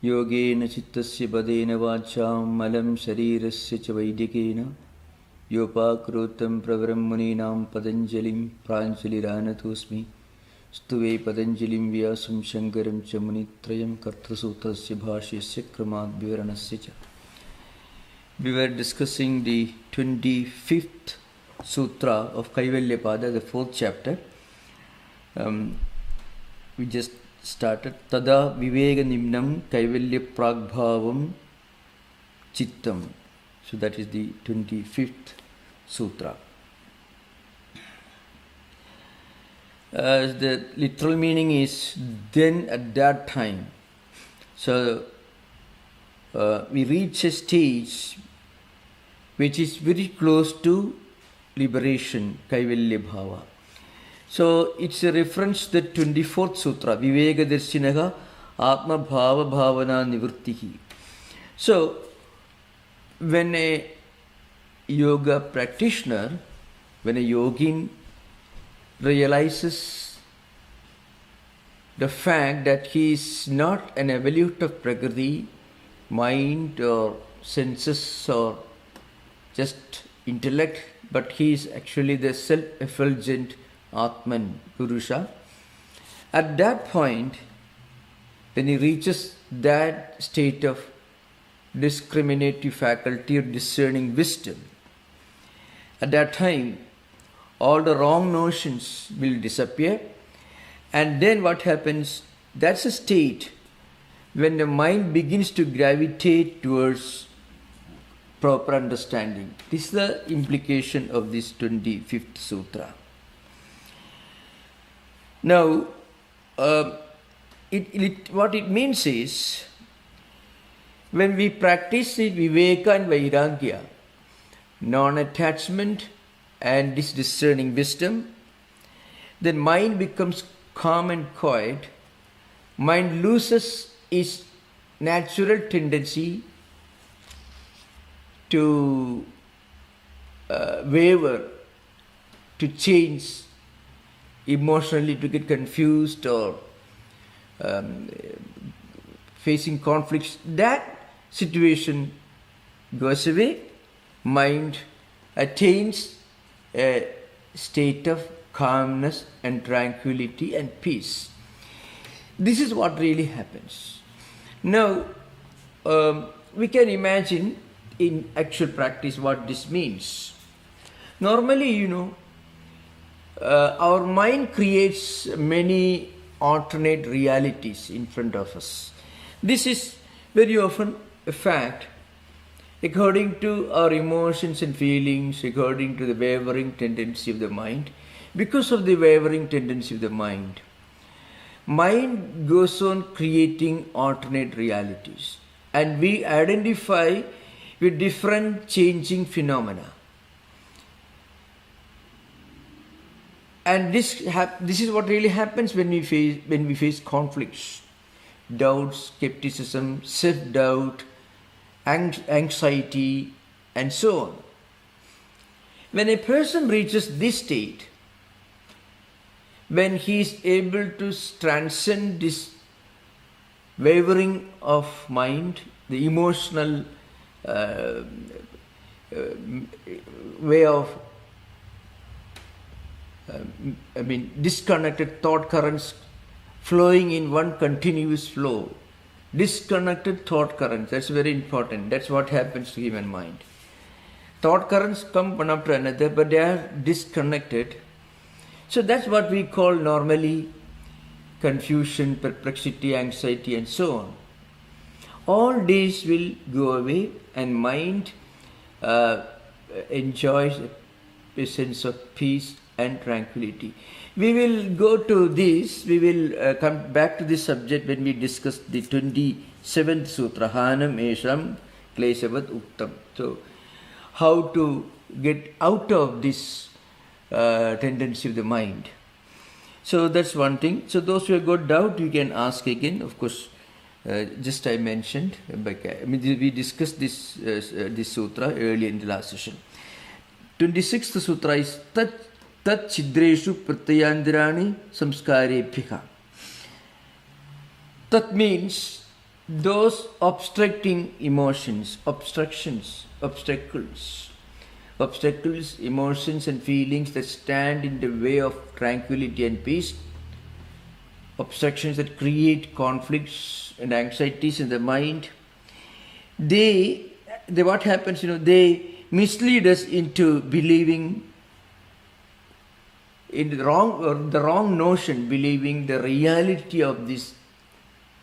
Yogena chittasya padena vacham malam sharirasya cha vaidikena yopakrotam pravaram muninam Patanjalim pranjaliranatosmi stuve Patanjalim vyasam shankaram cha munitrayam kartrasutasya bhashyasya kramat vivaranasya cha. We were discussing the 25th sutra of Kaivalyapada, the 4th chapter. We just started. Tada vivega nimnam kaivalya pragbhavam chittam. So that is the 25th sutra. The literal meaning is then at that time. So we reach a stage which is very close to liberation, kaivalya bhava. So it's a reference to the 24th sutra, Viveka Darshinaha Atma Bhava Bhavana Nivrittihi. So when a yoga practitioner, when a yogin realizes the fact that he is not an evolute of Prakriti, mind or senses or just intellect, but he is actually the self-effulgent Atman, Purusha. At that point, when he reaches that state of discriminative faculty or discerning wisdom, at that time, all the wrong notions will disappear. And then what happens? That's a state when the mind begins to gravitate towards proper understanding. This is the implication of this 25th sutra. Now, what it means is, when we practice the Viveka and Vairagya, non-attachment and this discerning wisdom, then mind becomes calm and quiet. Mind loses its natural tendency to waver, to change emotionally, to get confused or facing conflicts. That situation goes away. Mind attains a state of calmness and tranquility and peace. This is what really happens. Now, we can imagine in actual practice what this means. Normally, our mind creates many alternate realities in front of us. This is very often a fact according to our emotions and feelings, according to the wavering tendency of the mind. Because of the wavering tendency of the mind goes on creating alternate realities, and we identify with different changing phenomena. And this is what really happens when we face conflicts, doubts, skepticism, self-doubt, anxiety, and so on. When a person reaches this state, when he is able to transcend this wavering of mind, the emotional way of disconnected thought currents flowing in one continuous flow. Disconnected thought currents, that's very important. That's what happens to human mind. Thought currents come one after another, but they are disconnected. So that's what we call normally confusion, perplexity, anxiety, and so on. All these will go away, and mind enjoys a sense of peace and tranquility. We will go to this, we will come back to this subject when we discuss the 27th sutra, Hanam Esham Kleshavat Uktam. So, how to get out of this tendency of the mind. So that's one thing. So those who have got doubt, you can ask again. Of course, just I mentioned, we discussed this sutra earlier in the last session. 26th sutra is Tat Chidreshu Pratyandirani Samskarebhika. Tat means those obstructing emotions, obstacles, emotions and feelings that stand in the way of tranquility and peace, obstructions that create conflicts and anxieties in the mind, they what happens, they mislead us into believing in the wrong notion, believing the reality of this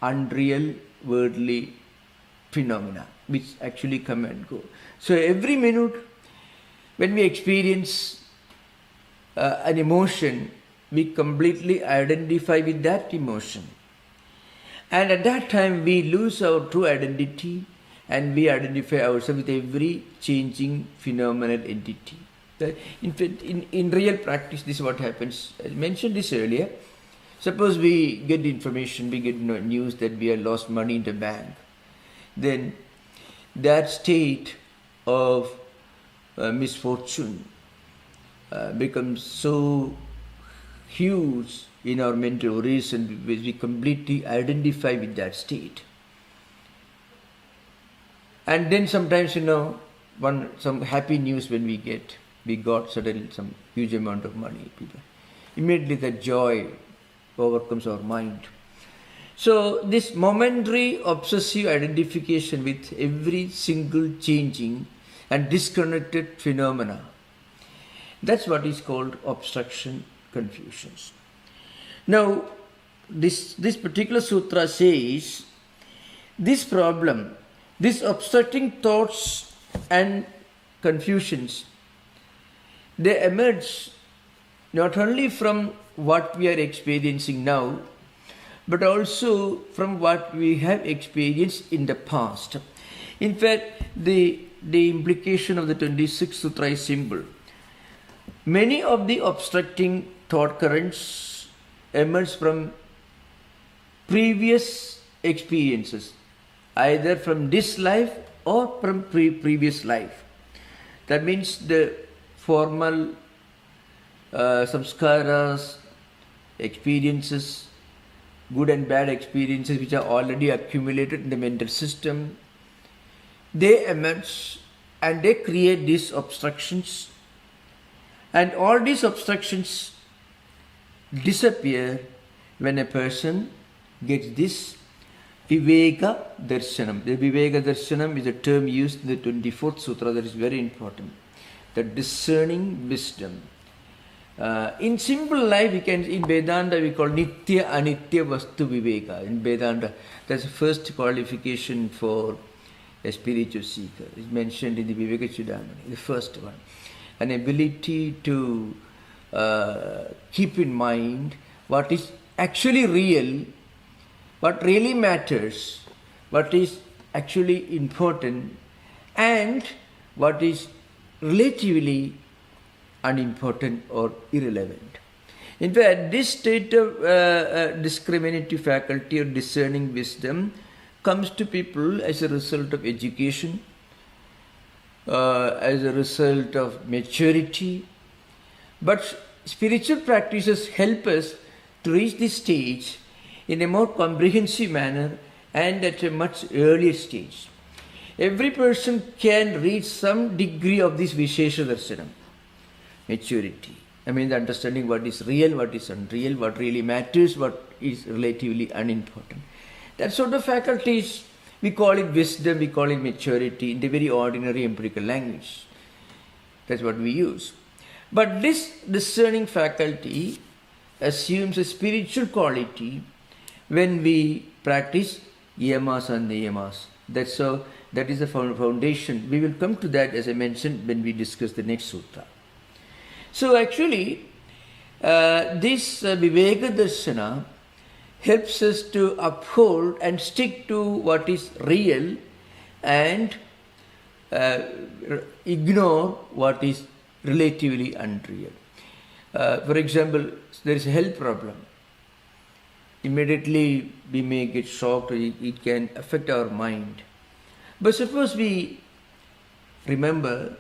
unreal worldly phenomena which actually come and go. So every minute when we experience an emotion, we completely identify with that emotion, and at that time we lose our true identity and we identify ourselves with every changing phenomenal entity. In fact, in real practice, this is what happens. I mentioned this earlier. Suppose we get information, we get news that we have lost money in the bank. Then that state of misfortune becomes so huge in our mental reason, we completely identify with that state. And then sometimes, some happy news when we got suddenly some huge amount of money, people. Immediately the joy overcomes our mind. So this momentary obsessive identification with every single changing and disconnected phenomena, that's what is called obstruction, confusions. Now, this particular sutra says this problem, these obstructing thoughts and confusions, they emerge not only from what we are experiencing now, but also from what we have experienced in the past. In fact, the implication of the 26th sutra is simple. Many of the obstructing thought currents emerge from previous experiences, either from this life or from previous life. That means the formal samskaras, experiences, good and bad experiences which are already accumulated in the mental system, they emerge and they create these obstructions, and all these obstructions disappear when a person gets this viveka darshanam. The viveka darshanam is a term used in the 24th sutra that is very important. The discerning wisdom. In simple life, in Vedanta we call nitya anitya vastu viveka. In Vedanta, that's the first qualification for a spiritual seeker. It's mentioned in the Viveka Chudamani, the first one. An ability to keep in mind what is actually real, what really matters, what is actually important, and what is relatively unimportant or irrelevant. In fact, this state of discriminative faculty or discerning wisdom comes to people as a result of education, as a result of maturity. But spiritual practices help us to reach this stage in a more comprehensive manner and at a much earlier stage. Every person can reach some degree of this Vishesha Darshanam, maturity. I mean, the understanding what is real, what is unreal, what really matters, what is relatively unimportant. That sort of faculties, we call it wisdom, we call it maturity in the very ordinary empirical language. That's what we use. But this discerning faculty assumes a spiritual quality when we practice yamas and niyamas. That is the foundation. We will come to that, as I mentioned, when we discuss the next sutra. So actually, this Viveka Darshana helps us to uphold and stick to what is real and ignore what is relatively unreal. For example, there is a health problem. Immediately we may get shocked, or it can affect our mind. But suppose we remember,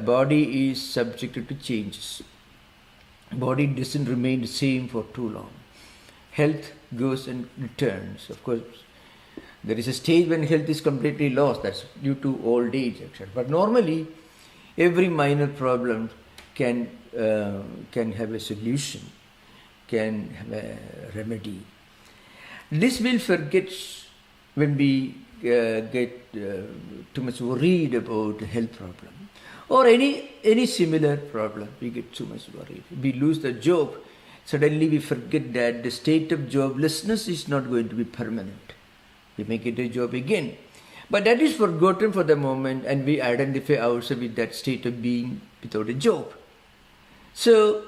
body is subjected to changes. body doesn't remain the same for too long. Health goes and returns. Of course, there is a stage when health is completely lost. That's due to old age, etc. But normally, every minor problem can have a solution, can have a remedy. This will forget when we get too much worried about a health problem or any similar problem. We get too much worried. We lose the job. Suddenly we forget that the state of joblessness is not going to be permanent. We may get a job again. But that is forgotten for the moment, and we identify ourselves with that state of being without a job. So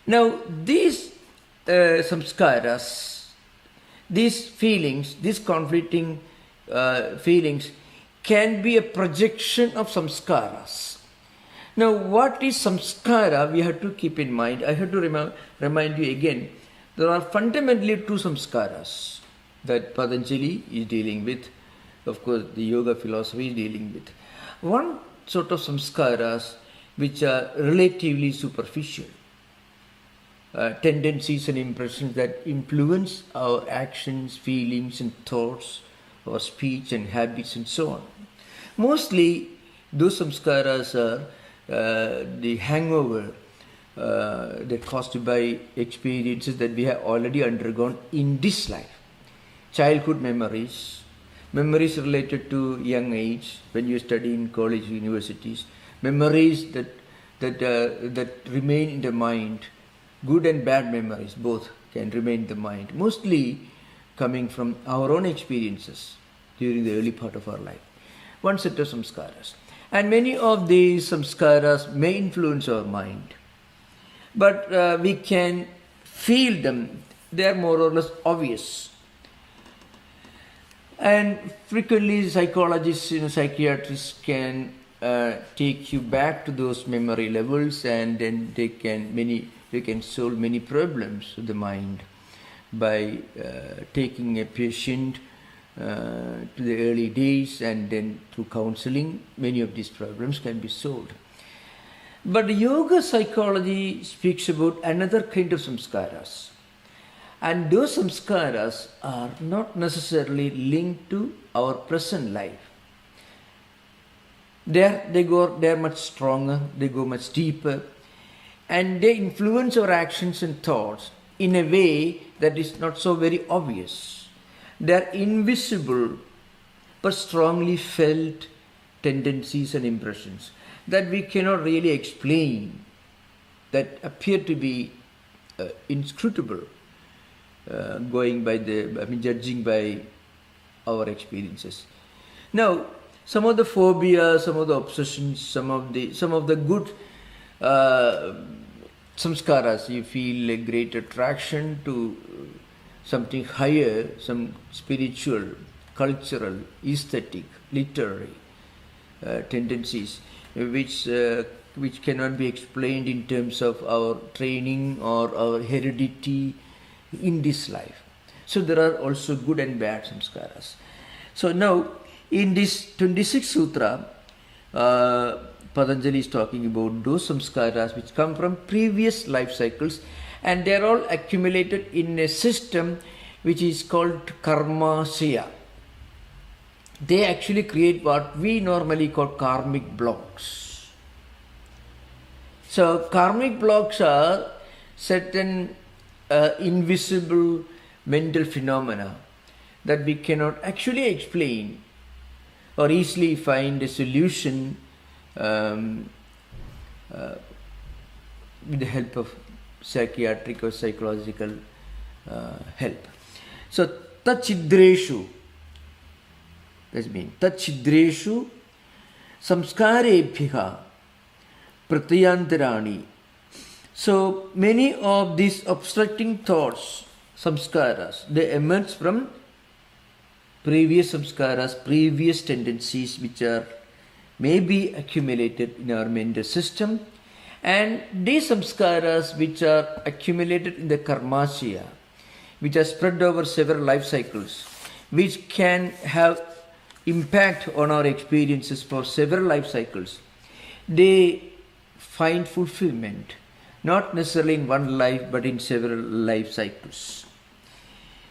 now these samskaras, these feelings, these conflicting feelings can be a projection of samskaras. Now what is samskara? We have to keep in mind. I have to remind you again, there are fundamentally two samskaras that Patanjali is dealing with. Of course, the yoga philosophy is dealing with. One sort of samskaras which are relatively superficial, tendencies and impressions that influence our actions, feelings and thoughts, our speech and habits and so on. Mostly those samskaras are the hangover that caused by experiences that we have already undergone in this life. Childhood memories, memories related to young age when you study in college, universities, memories that remain in the mind, good and bad memories, both can remain in the mind, mostly coming from our own experiences during the early part of our life. One set of samskaras. And many of these samskaras may influence our mind, but we can feel them. They are more or less obvious. And frequently psychologists, psychiatrists can take you back to those memory levels, and then they can solve many problems of the mind by taking a patient to the early days, and then through counseling many of these problems can be solved. But yoga psychology speaks about another kind of samskaras, and those samskaras are not necessarily linked to our present life. They are much stronger, they go much deeper, and they influence our actions and thoughts in a way that is not so very obvious. They are invisible but strongly felt tendencies and impressions that we cannot really explain, that appear to be inscrutable, judging by our experiences. Now, some of the phobias, some of the obsessions, some of the good samskaras, you feel a great attraction to something higher, some spiritual, cultural, aesthetic, literary tendencies, which cannot be explained in terms of our training or our heredity in this life. So there are also good and bad samskaras. So now in this 26th sutra, Patanjali is talking about those samskaras which come from previous life cycles, and they are all accumulated in a system which is called karmasya. They actually create what we normally call karmic blocks. So karmic blocks are certain invisible mental phenomena that we cannot actually explain or easily find a solution with the help of psychiatric or psychological help. So tachidreshu, that means tachidreshu samskarebhyaha pratyantarani. So many of these obstructing thoughts, samskaras, they emerge from previous samskaras, previous tendencies which are maybe accumulated in our mental system, and these samskaras which are accumulated in the karmasya, which are spread over several life cycles, which can have impact on our experiences for several life cycles, they find fulfillment, not necessarily in one life but in several life cycles.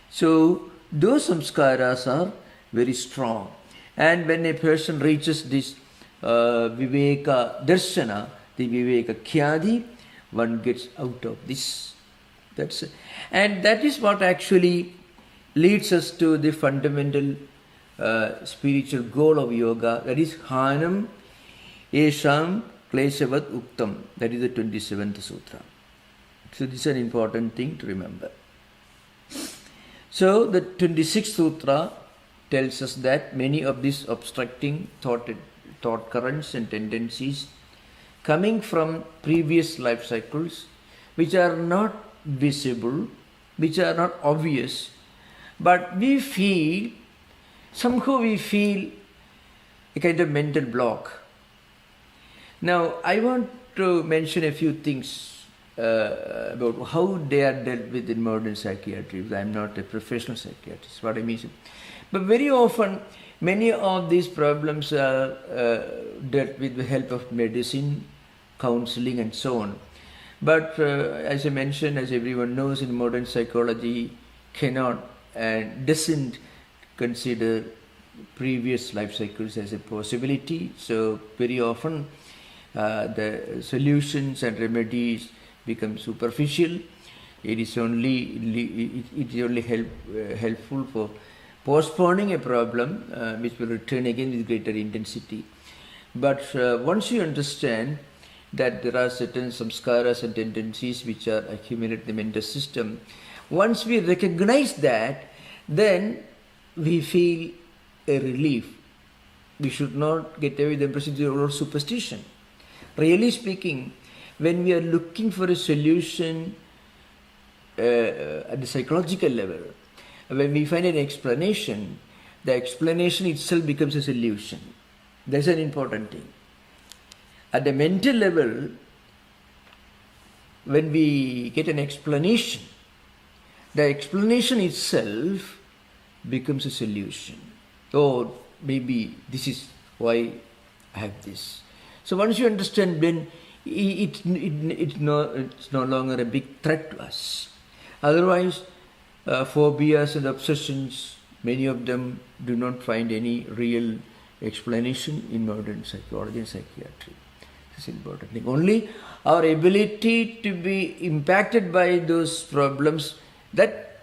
So those samskaras are very strong, and when a person reaches this viveka darshana, the viveka khyadi, one gets out of this. And that is what actually leads us to the fundamental spiritual goal of yoga, that is Hanam Esham Kleshavat Uktam. That is the 27th sutra. So this is an important thing to remember. So the 26th sutra tells us that many of these obstructing thought currents and tendencies coming from previous life cycles, which are not visible, which are not obvious, but somehow we feel a kind of mental block. Now, I want to mention a few things about how they are dealt with in modern psychiatry, because I am not a professional psychiatrist, what I mean. But very often, many of these problems are dealt with the help of medicine, counseling and so on. But as I mentioned, as everyone knows, in modern psychology cannot and doesn't consider previous life cycles as a possibility. So very often the solutions and remedies become superficial. It is only helpful for postponing a problem which will return again with greater intensity. But once you understand that there are certain samskaras and tendencies which are accumulated in the mental system, once we recognize that, then we feel a relief. We should not get away with the impression of superstition. Really speaking, when we are looking for a solution at the psychological level, when we find an explanation, the explanation itself becomes a solution. That's an important thing. At the mental level, when we get an explanation, the explanation itself becomes a solution. Oh, maybe this is why I have this. So once you understand, then it's no longer a big threat to us. Otherwise, phobias and obsessions, many of them do not find any real explanation in modern psychology and psychiatry. This is important thing. Only our ability to be impacted by those problems, that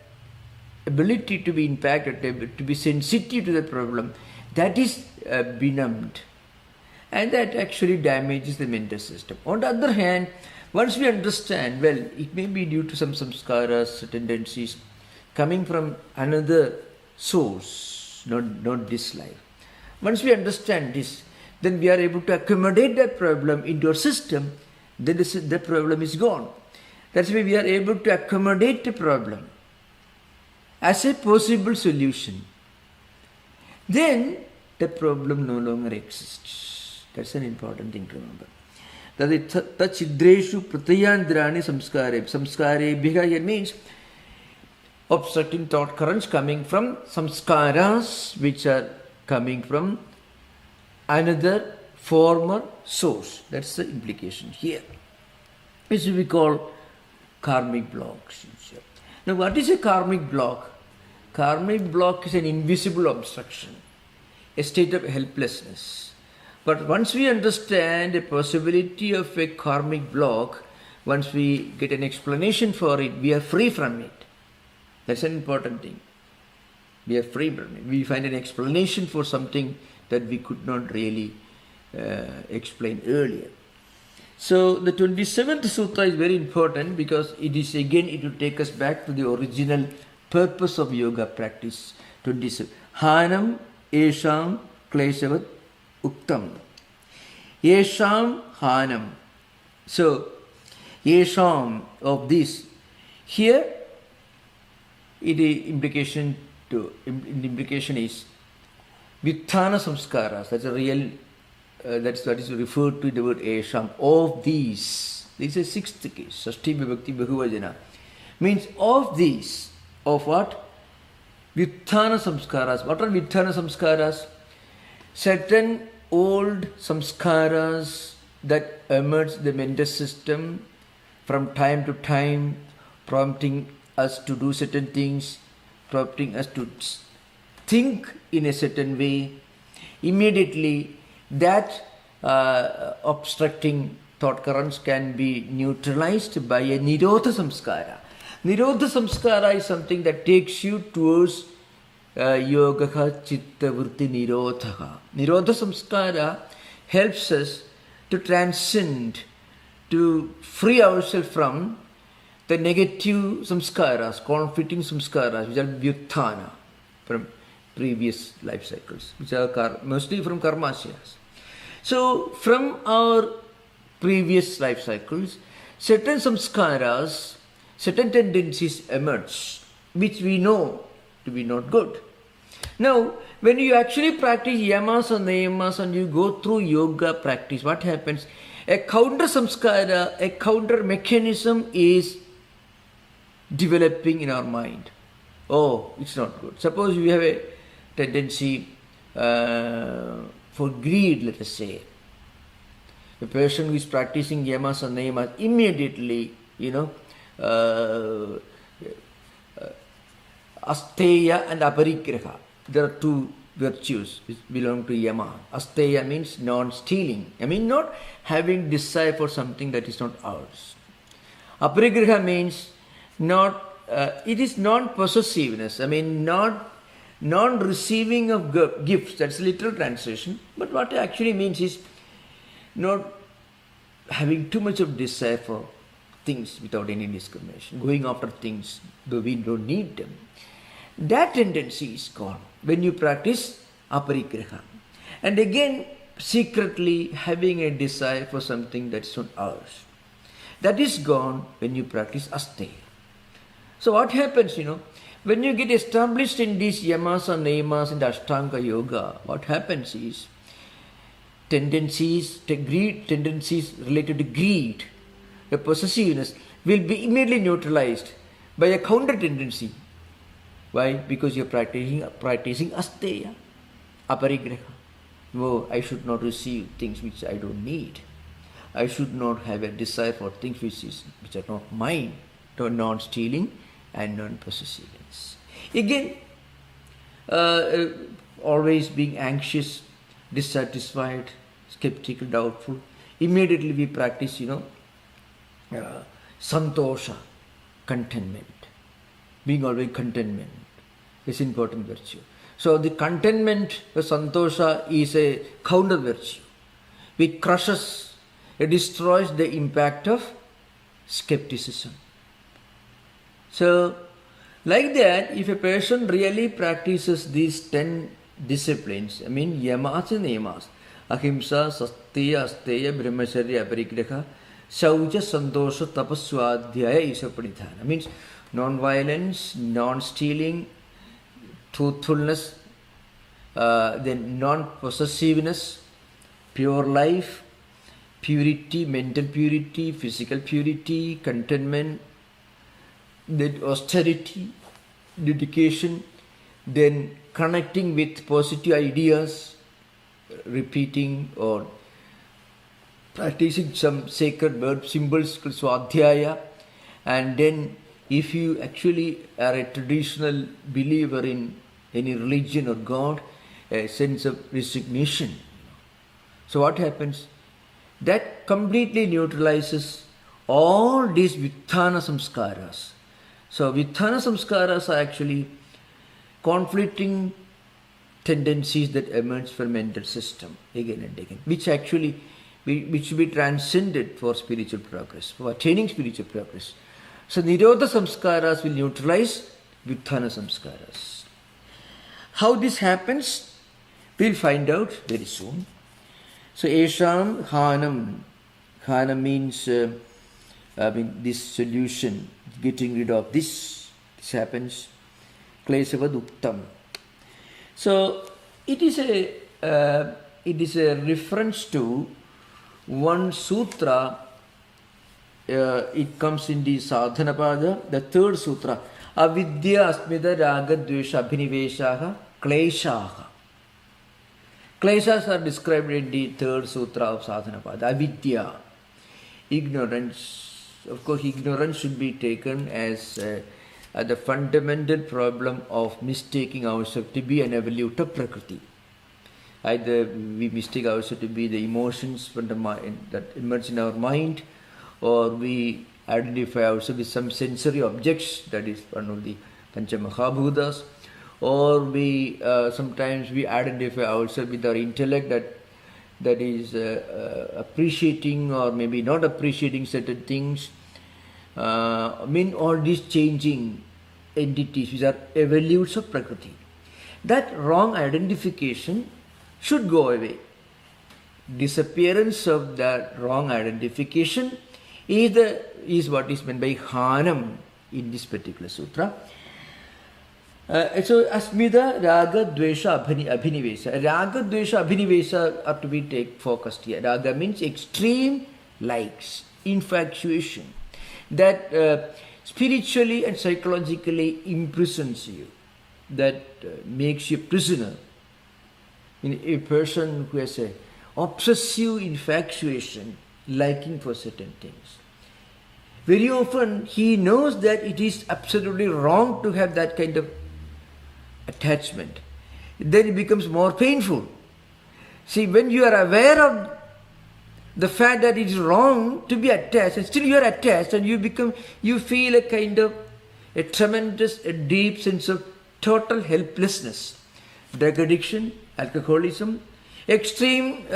ability to be impacted, to be sensitive to the problem, that is benumbed. And that actually damages the mental system. On the other hand, once we understand, well, it may be due to some samskaras, tendencies coming from another source, not this life. Once we understand this, then we are able to accommodate that problem into our system, then the problem is gone. That's why we are able to accommodate the problem as a possible solution. Then the problem no longer exists. That's an important thing to remember. Tachidreshu pratayandrani samskare. Samskare here means obstructing thought currents coming from samskaras, which are coming from another former source. That's the implication here. Which we call karmic blocks. Now, what is a karmic block? Karmic block is an invisible obstruction, a state of helplessness. But once we understand the possibility of a karmic block, once we get an explanation for it, we are free from it. That's an important thing. We are free from it. We find an explanation for something that we could not really explain earlier. So the 27th sutra is very important because it will take us back to the original purpose of yoga practice. 27. Hanam Esham Kleshavat Uktam. Yesham Hanam. So, Yesham of this. Here, the implication is Vitthana Samskaras. That's a real, that's what is referred to in the word Yesham. Of these. This is a 6th case. Sashti Vibhakti Bahuvajana. Means of these. Of what? Vitthana Samskaras. What are Vitthana Samskaras? Certain old samskaras that emerge the mental system from time to time, prompting us to do certain things, prompting us to think in a certain way, immediately that obstructing thought currents can be neutralized by a nirodha samskara. Nirodha samskara is something that takes you towards yogaha chitta vritti nirodha. Nirodha samskara helps us to transcend, to free ourselves from the negative samskaras, conflicting samskaras, which are vyuthana from previous life cycles, which are mostly from karmashyas. So, from our previous life cycles, certain samskaras, certain tendencies emerge, which we know to be not good. Now, when you actually practice yamas and niyamas and you go through yoga practice, what happens? A counter samskara, a counter mechanism is developing in our mind. Oh, it's not good. Suppose you have a tendency for greed, let us say. A person who is practicing yamas and niyamas immediately, asteya and aparigraha. There are two virtues which belong to yama. Asteya means non-stealing. I mean not having desire for something that is not ours. Aparigraha means it is non-possessiveness. I mean non-receiving of gifts. That's a literal translation. But what it actually means is not having too much of desire for things without any discrimination. Going after things though we don't need them. That tendency is gone when you practice aparigraha. And again, secretly having a desire for something that's not ours. That is gone when you practice asteya. So what happens, when you get established in these yamas and niyamas in the Ashtanga Yoga, what happens is tendencies related to greed, the possessiveness, will be immediately neutralized by a counter tendency. Why? Because you're practicing asteya, aparigraha. Oh, I should not receive things which I don't need. I should not have a desire for things which are not mine. Non-stealing and non-possessiveness. Again, always being anxious, dissatisfied, skeptical, doubtful. Immediately we practice, santosha, contentment. Being always contentment is important virtue. So the contentment, the santosha, is a counter virtue. It crushes, it destroys the impact of skepticism. So, like that, if a person really practices these 10 disciplines, I mean yamas and niyamas, ahimsa, sasteya, asteya, brahmacharya, aparigraha, sauja, santosha, tapaswadhyaya, isapadithana. Means non-violence, non-stealing, truthfulness, then non-possessiveness, pure life, purity, mental purity, physical purity, contentment, then austerity, dedication, then connecting with positive ideas, repeating or practicing some sacred word symbols called swadhyaya, and then if you actually are a traditional believer in any religion or God, a sense of resignation. So what happens? That completely neutralizes all these vitthana samskaras. So vitthana samskaras are actually conflicting tendencies that emerge from mental system again and again, which should be transcended for spiritual progress, for attaining spiritual progress. So nirodha samskaras will neutralize vitthana samskaras. How this happens, we'll find out very soon. So esham hanam means this solution, getting rid of this happens. Klesavad uktam. So it is a reference to one sutra. It comes in the Sadhanapada, the third sutra. Avidya asmida raga dvesha abhiniveshaha kleshaha. Kleshas are described in the third sutra of Sadhanapada. Avidya, ignorance, of course, ignorance should be taken as the fundamental problem of mistaking ourselves to be an evolute of Prakriti. Either we mistake ourselves to be the emotions from the mind that emerge in our mind, or we identify ourselves with some sensory objects, that is one of the Panchamahabhutas, or we sometimes we identify ourselves with our intellect that is appreciating or maybe not appreciating certain things. All these changing entities which are evolutes of Prakriti. That wrong identification should go away. Disappearance of that wrong identification is what is meant by Hanam in this particular sutra. So Asmita, Raga, Dvesha, Abhinivesa. Raga, Dvesha, Abhinivesa are to be focused here. Raga means extreme likes, infatuation, that spiritually and psychologically imprisons you, that makes you a prisoner. A person who has a obsessive infatuation, liking for certain things. Very often he knows that it is absolutely wrong to have that kind of attachment. Then it becomes more painful. See, when you are aware of the fact that it is wrong to be attached, and still you are attached, and you feel a kind of a tremendous, a deep sense of total helplessness. Drug addiction, alcoholism, extreme,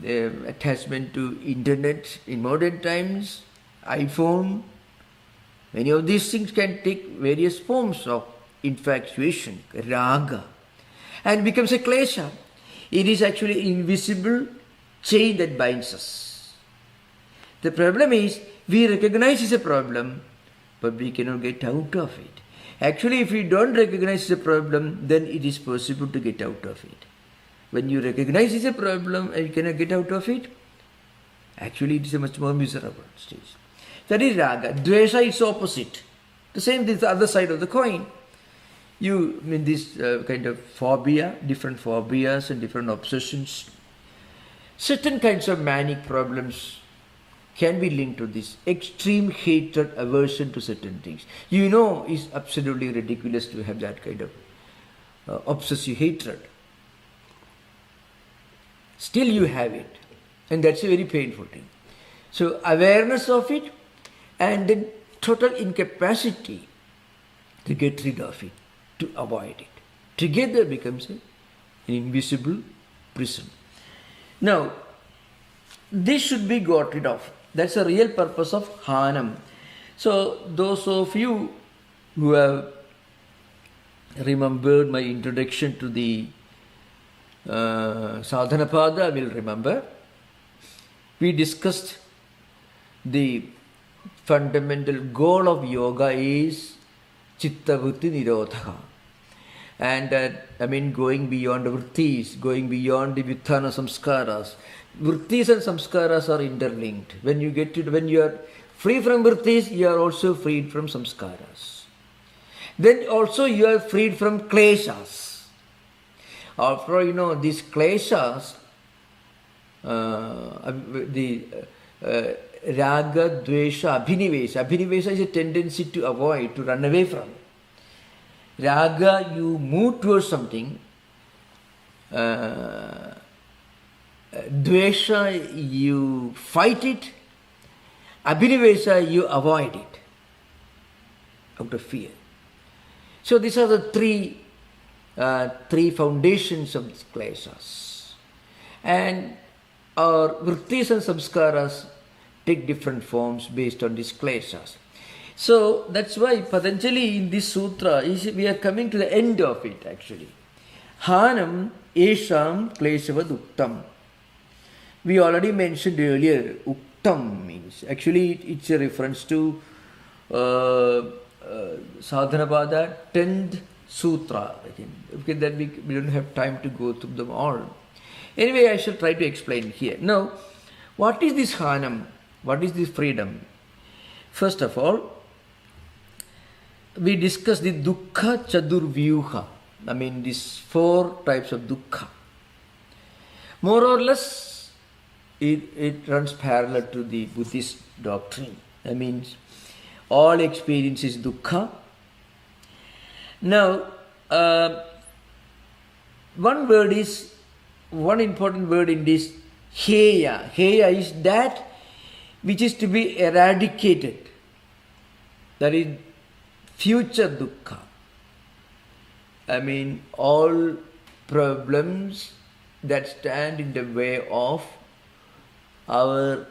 attachment to internet in modern times, iPhone. Many of these things can take various forms of infatuation, raga, and becomes a klesha. It is actually an invisible chain that binds us. The problem is, we recognize it's a problem, but we cannot get out of it. Actually, if we don't recognize the problem, then it is possible to get out of it. When you recognize it's a problem and you cannot get out of it, actually it is a much more miserable stage. That is raga. Dvesha is opposite. The same thing is the other side of the coin. This kind of phobia, different phobias and different obsessions. Certain kinds of manic problems can be linked to this extreme hatred, aversion to certain things. It's absolutely ridiculous to have that kind of obsessive hatred. Still you have it, and that's a very painful thing. So awareness of it, and then total incapacity to get rid of it, to avoid it. Together becomes an invisible prison. Now, this should be got rid of. That's the real purpose of Hanam. So, those of you who have remembered my introduction to the Sadhanapada will remember. We discussed the fundamental goal of yoga is Chitta Vritti Nirodha. And going beyond the vrittis, going beyond the Vitthana Samskaras. Vrittis and Samskaras are interlinked. When you are free from vrittis, you are also freed from Samskaras. Then also you are freed from kleshas. After all, these kleshas, raga, dvesha, abhinivesa. Abhinivesa is a tendency to avoid, to run away from. Raga, you move towards something. Dvesha, you fight it. Abhinivesa, you avoid it out of fear. So these are the three foundations of these kleshas. And our vrittis and samskaras take different forms based on these kleshas. So that's why Patanjali in this sutra, we are coming to the end of it actually. Hanam esham kleshavad uktam. We already mentioned earlier, uktam means, actually it's a reference to Sadhanapada 10th sutra, I think. Okay, that we don't have time to go through them all. Anyway, I shall try to explain here. Now, what is this Hanam? What is this freedom? First of all, we discussed the dukkha chadurvyuha. These 4 types of dukkha. More or less, it runs parallel to the Buddhist doctrine. That means all experience is dukkha. Now, one important word in this, heya. Heya is that which is to be eradicated. That is future dukkha. I mean, all problems that stand in the way of our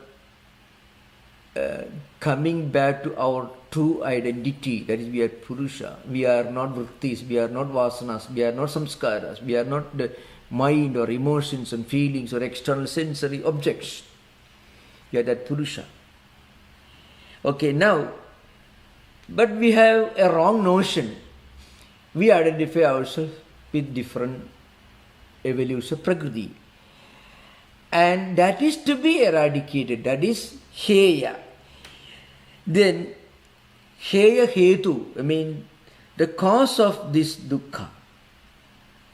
coming back to our true identity, that is, we are Purusha, we are not vrittis, we are not vasanas, we are not samskaras, we are not the mind or emotions and feelings or external sensory objects. We are that Purusha. Okay, now, but we have a wrong notion. We identify ourselves with different evolution of Prakriti. And that is to be eradicated, that is heya. Then, heya hetu, I mean, the cause of this dukkha,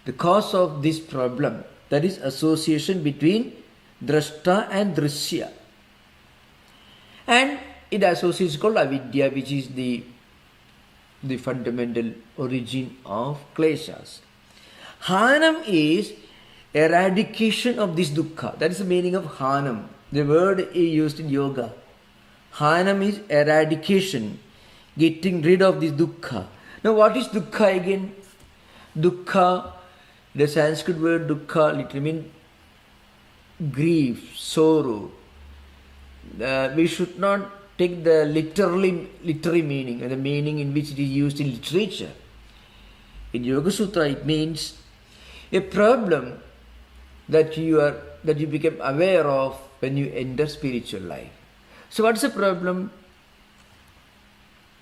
the cause of this problem, that is association between drashta and drishya. And it associates called avidya, which is the fundamental origin of kleshas. Hanam is eradication of this dukkha. That is the meaning of hanam. The word is used in yoga. Hanam is eradication, getting rid of this dukkha. Now what is dukkha again? Dukkha, the Sanskrit word dukkha literally means grief, sorrow. We should not take the literary meaning, and the meaning in which it is used in literature. In Yoga Sutra, it means a problem that you become aware of when you enter spiritual life. So what is the problem?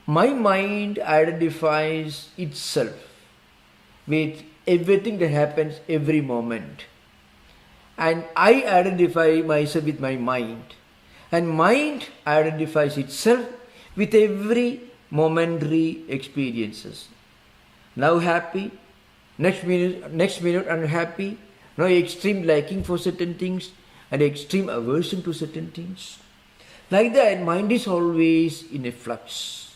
My mind identifies itself with everything that happens every moment. And I identify myself with my mind. And mind identifies itself with every momentary experiences. Now happy, next minute unhappy, now extreme liking for certain things and extreme aversion to certain things. Like that, mind is always in a flux.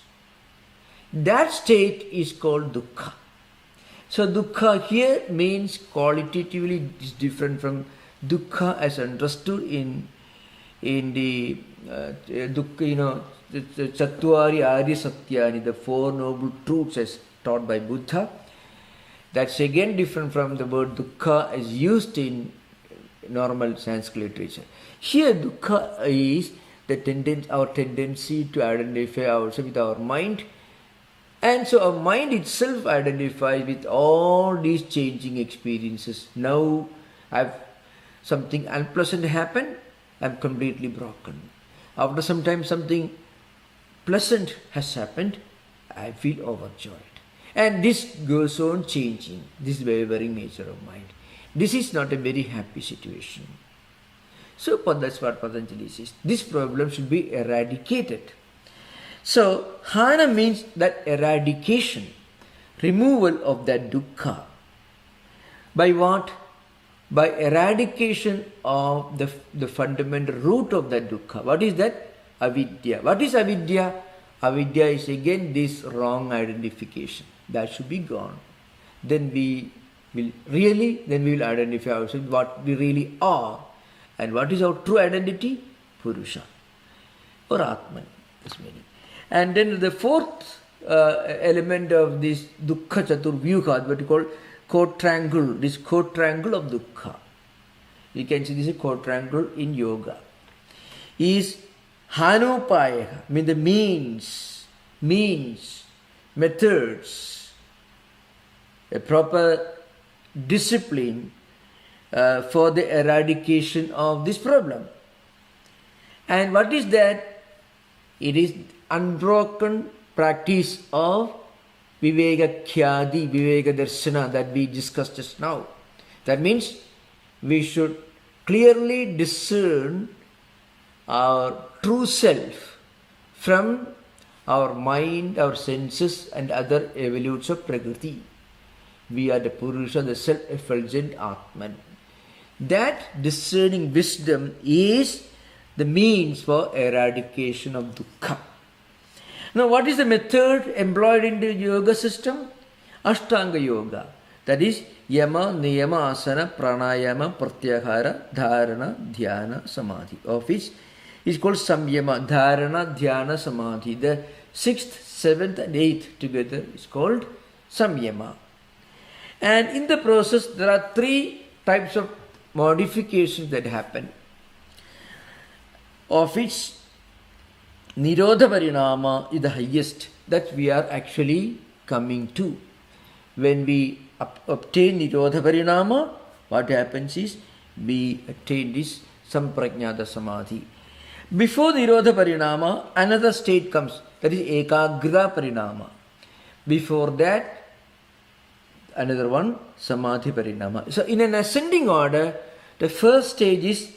That state is called dukkha. So dukkha here means qualitatively is different from dukkha as understood in the dukkha, the Chattvari Arya Satyani, the Four Noble Truths as taught by Buddha. That's again different from the word dukkha as used in normal Sanskrit literature. Here dukkha is our tendency to identify ourselves with our mind, and so our mind itself identifies with all these changing experiences. Now something unpleasant happened, I'm completely broken. After some time something pleasant has happened, I feel overjoyed. And this goes on changing, this wavering nature of mind. This is not a very happy situation. So that's what Patanjali says. This problem should be eradicated. So hana means that eradication, removal of that dukkha. By what? By eradication of the fundamental root of that dukkha. What is that? Avidya. What is avidya? Avidya is again this wrong identification. That should be gone. Then we will identify ourselves what we really are. And what is our true identity? Purusha or Atman. This meaning. And then the fourth element of this dukkha chaturvyuha, what we call quadrangle, this quadrangle of dukkha. You can see this is a quadrangle in yoga. Is hanupaya, mean the means, methods, a proper discipline for the eradication of this problem. And what is that? It is unbroken practice of Viveka Khyadi, Viveka Darshana that we discussed just now. That means we should clearly discern our true self from our mind, our senses and other evolutes of Prakriti. We are the Purusha, the self-effulgent Atman. That discerning wisdom is the means for eradication of dukkha. Now, what is the method employed in the yoga system? Ashtanga yoga. That is yama, niyama, asana, pranayama, pratyahara, dharana, dhyana, samadhi. Of which is called samyama, dharana, dhyana, samadhi. The 6th, 7th and 8th together is called samyama. And in the process there are 3 types of modifications that happen, of which Nirodha Parinama is the highest that we are actually coming to. When we obtain Nirodha Parinama, what happens is we attain this Samprajnata Samadhi. Before Nirodha Parinama, another state comes, that is Ekagrita Parinama. Before that, another one, Samadhi Parinama. So in an ascending order, the first stage is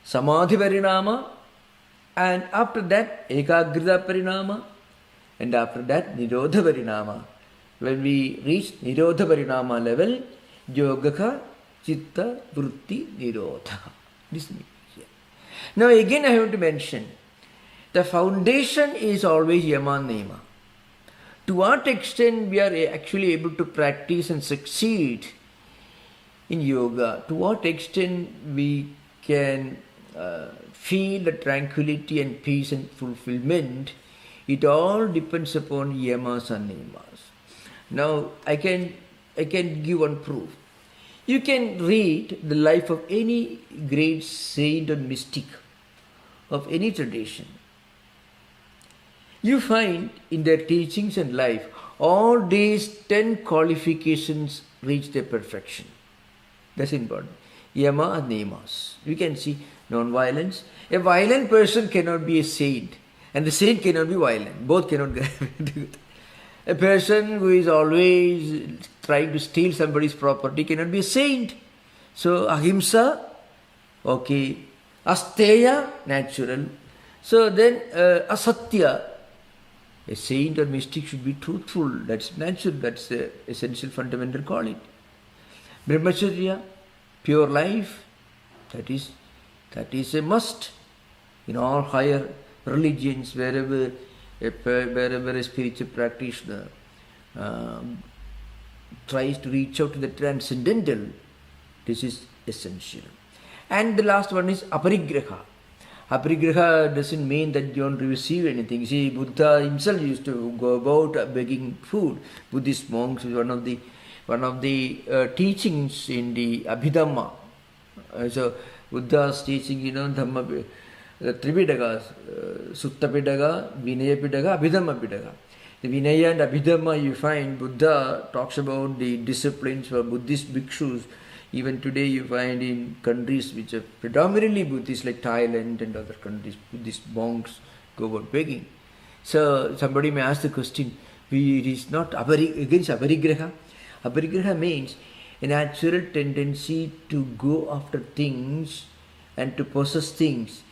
Samadhi Parinama, and after that Ekagrita Parinama, and after that Nirodha Parinama. When we reach Nirodha Parinama level, Yogaka Chitta Vritti Nirodha. This means here. Now again I have to mention, the foundation is always Yama Niyama. To what extent we are actually able to practice and succeed in yoga, to what extent we can feel the tranquility and peace and fulfillment, it all depends upon yamas and niyamas. Now I can give one proof. You can read the life of any great saint or mystic of any tradition. You find in their teachings and life, all these 10 qualifications reach their perfection. That's important. Yama and niyamas. We can see non-violence. A violent person cannot be a saint, and the saint cannot be violent. Both cannot go together. A person who is always trying to steal somebody's property cannot be a saint. So ahimsa, okay. Asteya, natural. So then asatya, a saint or mystic should be truthful. That's natural. That's the essential fundamental quality. Brahmacharya, pure life, that is a must. In all higher religions, wherever a spiritual practitioner tries to reach out to the transcendental, this is essential. And the last one is aparigraha. Aparigraha doesn't mean that you don't receive anything. See, Buddha himself used to go about begging food. Buddhist monks is one of the teachings in the Abhidhamma. So Buddha's teaching, Dhamma, the Tripidakas, Sutta Pitaka, Vinaya Pitaka, Abhidhamma Pitaka. The Vinaya and Abhidhamma, you find Buddha talks about the disciplines for Buddhist bhikshus. Even today you find in countries which are predominantly Buddhist, like Thailand and other countries, Buddhist monks go about begging. So somebody may ask the question, it is not against aparigraha. Aparigraha means a natural tendency to go after things and to possess things.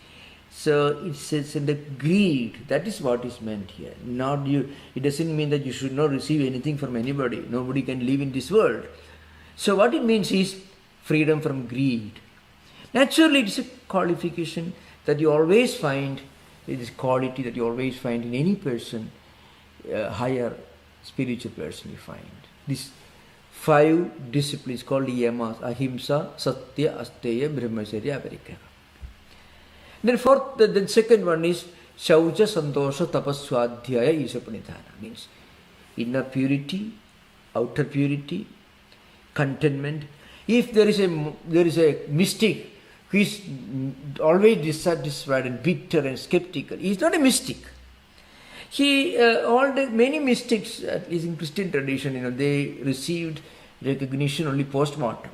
So it says in the greed, that is what is meant here. Not you. It doesn't mean that you should not receive anything from anybody. Nobody can live in this world. So what it means is freedom from greed. Naturally, it is a qualification that you always find, it is quality that you always find in any person, higher spiritual person you find. These 5 disciplines called yamas, ahimsa, satya, asteya, brahmacharya, aparigraha. Then the second one is shaucha, santosha, tapaswadhyaya, isapanidhana. Means inner purity, outer purity, contentment. If there is a mystic who is always dissatisfied and bitter and skeptical, he is not a mystic. Many mystics, at least in Christian tradition, they received recognition only post-mortem.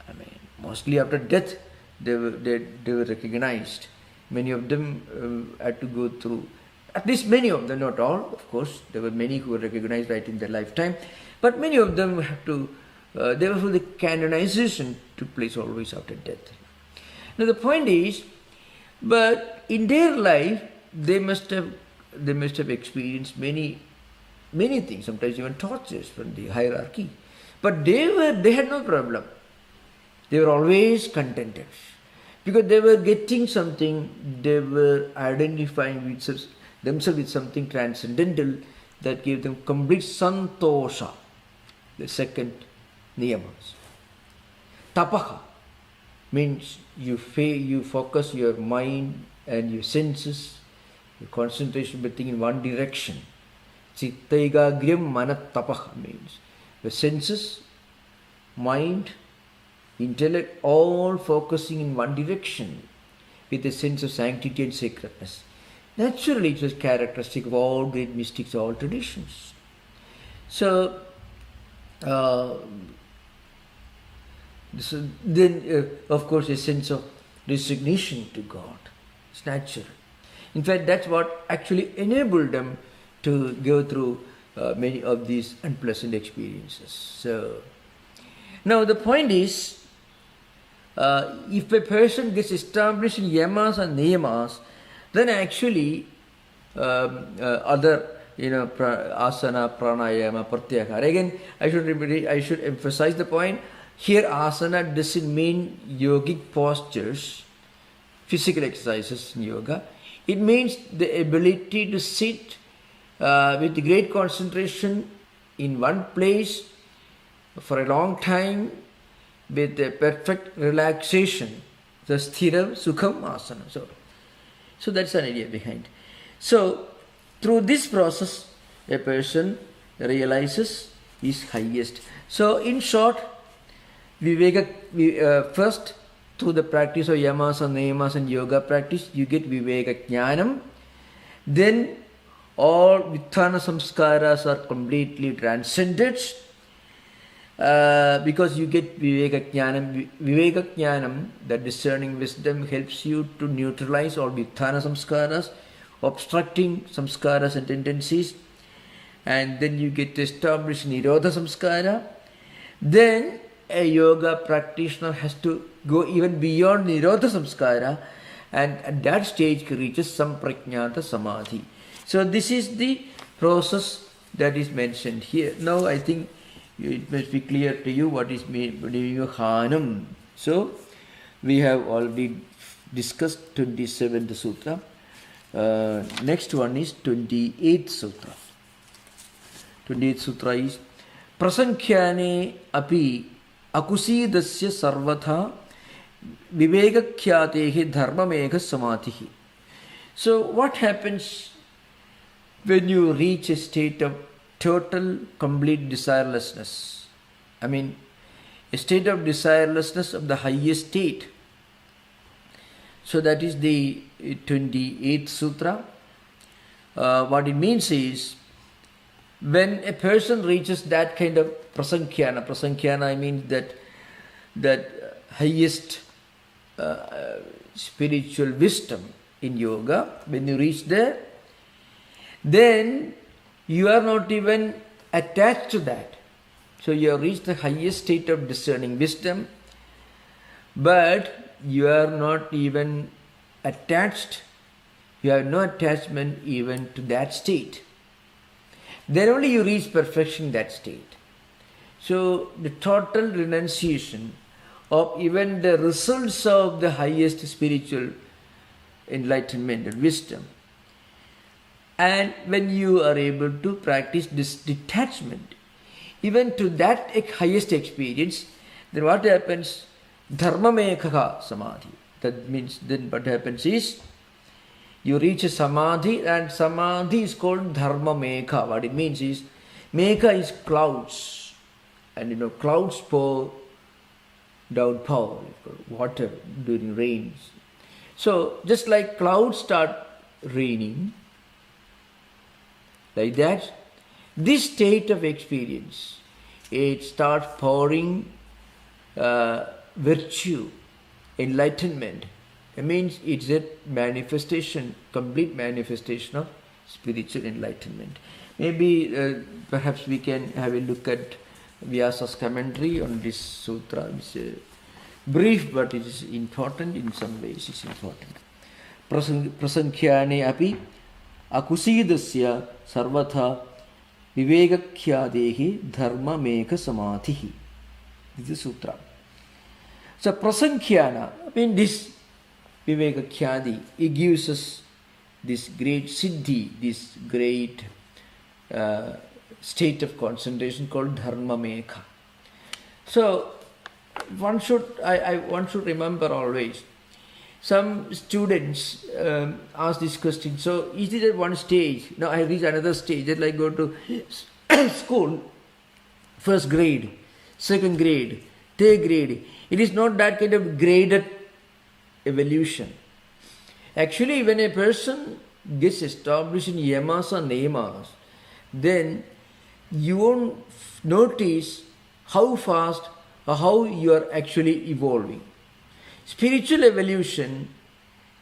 I mean, mostly after death, they were recognized. Many of them had to go through, at least many of them, not all, of course. There were many who were recognized right in their lifetime, but many of them had to. Therefore, the canonization took place always after death. Now, the point is, but in their life, they must have experienced many things. Sometimes even tortures from the hierarchy, but they had no problem. They were always contented. Because they were getting something, they were identifying with themselves with something transcendental that gave them complete santosha. The second niyama. Tapaha means you focus your mind and your senses, your concentration, everything in one direction. Chittaigagryam manatapaha means the senses, mind, intellect, all focusing in one direction with a sense of sanctity and sacredness. Naturally, it was characteristic of all great mystics, all traditions. So, then, of course, a sense of resignation to God. It's natural. In fact, that's what actually enabled them to go through many of these unpleasant experiences. So, now the point is, if a person gets established in yamas and niyamas, then actually other asana, pranayama, pratyahara. Again, I should emphasize the point. Here asana doesn't mean yogic postures, physical exercises in yoga. It means the ability to sit with great concentration in one place for a long time with a perfect relaxation. The sthiram sukham asana. So that's an idea behind. So through this process, a person realizes his highest. So in short, first through the practice of yamas and niyamas and yoga practice, you get viveka jnanam. Then all vitthana samskaras are completely transcended because you get viveka jnanam. Viveka jnanam, the discerning wisdom, helps you to neutralize all vitthana samskaras, obstructing samskaras and tendencies, and then you get to establish nirodha samskara. Then a yoga practitioner has to go even beyond nirodha samskara, and at that stage reaches samprajnata samadhi. So this is the process that is mentioned here. Now I think it must be clear to you what is hanam. So we have already discussed 27th sutra. Next one is 28th sutra. 28th sutra is prasankhyane api akusidasya sarvatha vivekakyatehi dharmamekha samadhi. So what happens when you reach a state of total, complete desirelessness? I mean, a state of desirelessness of the highest state. So that is the 28th sutra. What it means is, when a person reaches that kind of prasankyana, I mean that highest spiritual wisdom in yoga, when you reach there, then you are not even attached to that. So you have reached the highest state of discerning wisdom, but you are not even attached, you have no attachment even to that state. Then only you reach perfection in that state. So the total renunciation of even the results of the highest spiritual enlightenment and wisdom. And when you are able to practice this detachment, even to that highest experience, then what happens? Dharmamekha samadhi. That means then what happens is, you reach a samadhi, and samadhi is called dharmamekha. What it means is, mekha is clouds, and clouds pour downpour, water during rains. So just like clouds start raining, like that, this state of experience, it starts pouring virtue, enlightenment. It means it's a manifestation, complete manifestation of spiritual enlightenment. Maybe perhaps we can have a look at Vyasa's commentary on this sutra. It's brief, but it is important in some ways. It's important. Prasankhyane api akusidasya sarvatha vivekakyadehi dharma mekha samadhi. This is sutra. So prasankyana, I mean this viveka khyadi, it gives us this great siddhi, this great state of concentration called dharma mekha. So one should remember always. Some students ask this question, so is it at one stage? Now I reach another stage, just like go to school, first grade, second grade, third grade. It is not that kind of graded evolution. Actually, when a person gets established in yamas and niyamas, then you won't notice how fast or how you are actually evolving. Spiritual evolution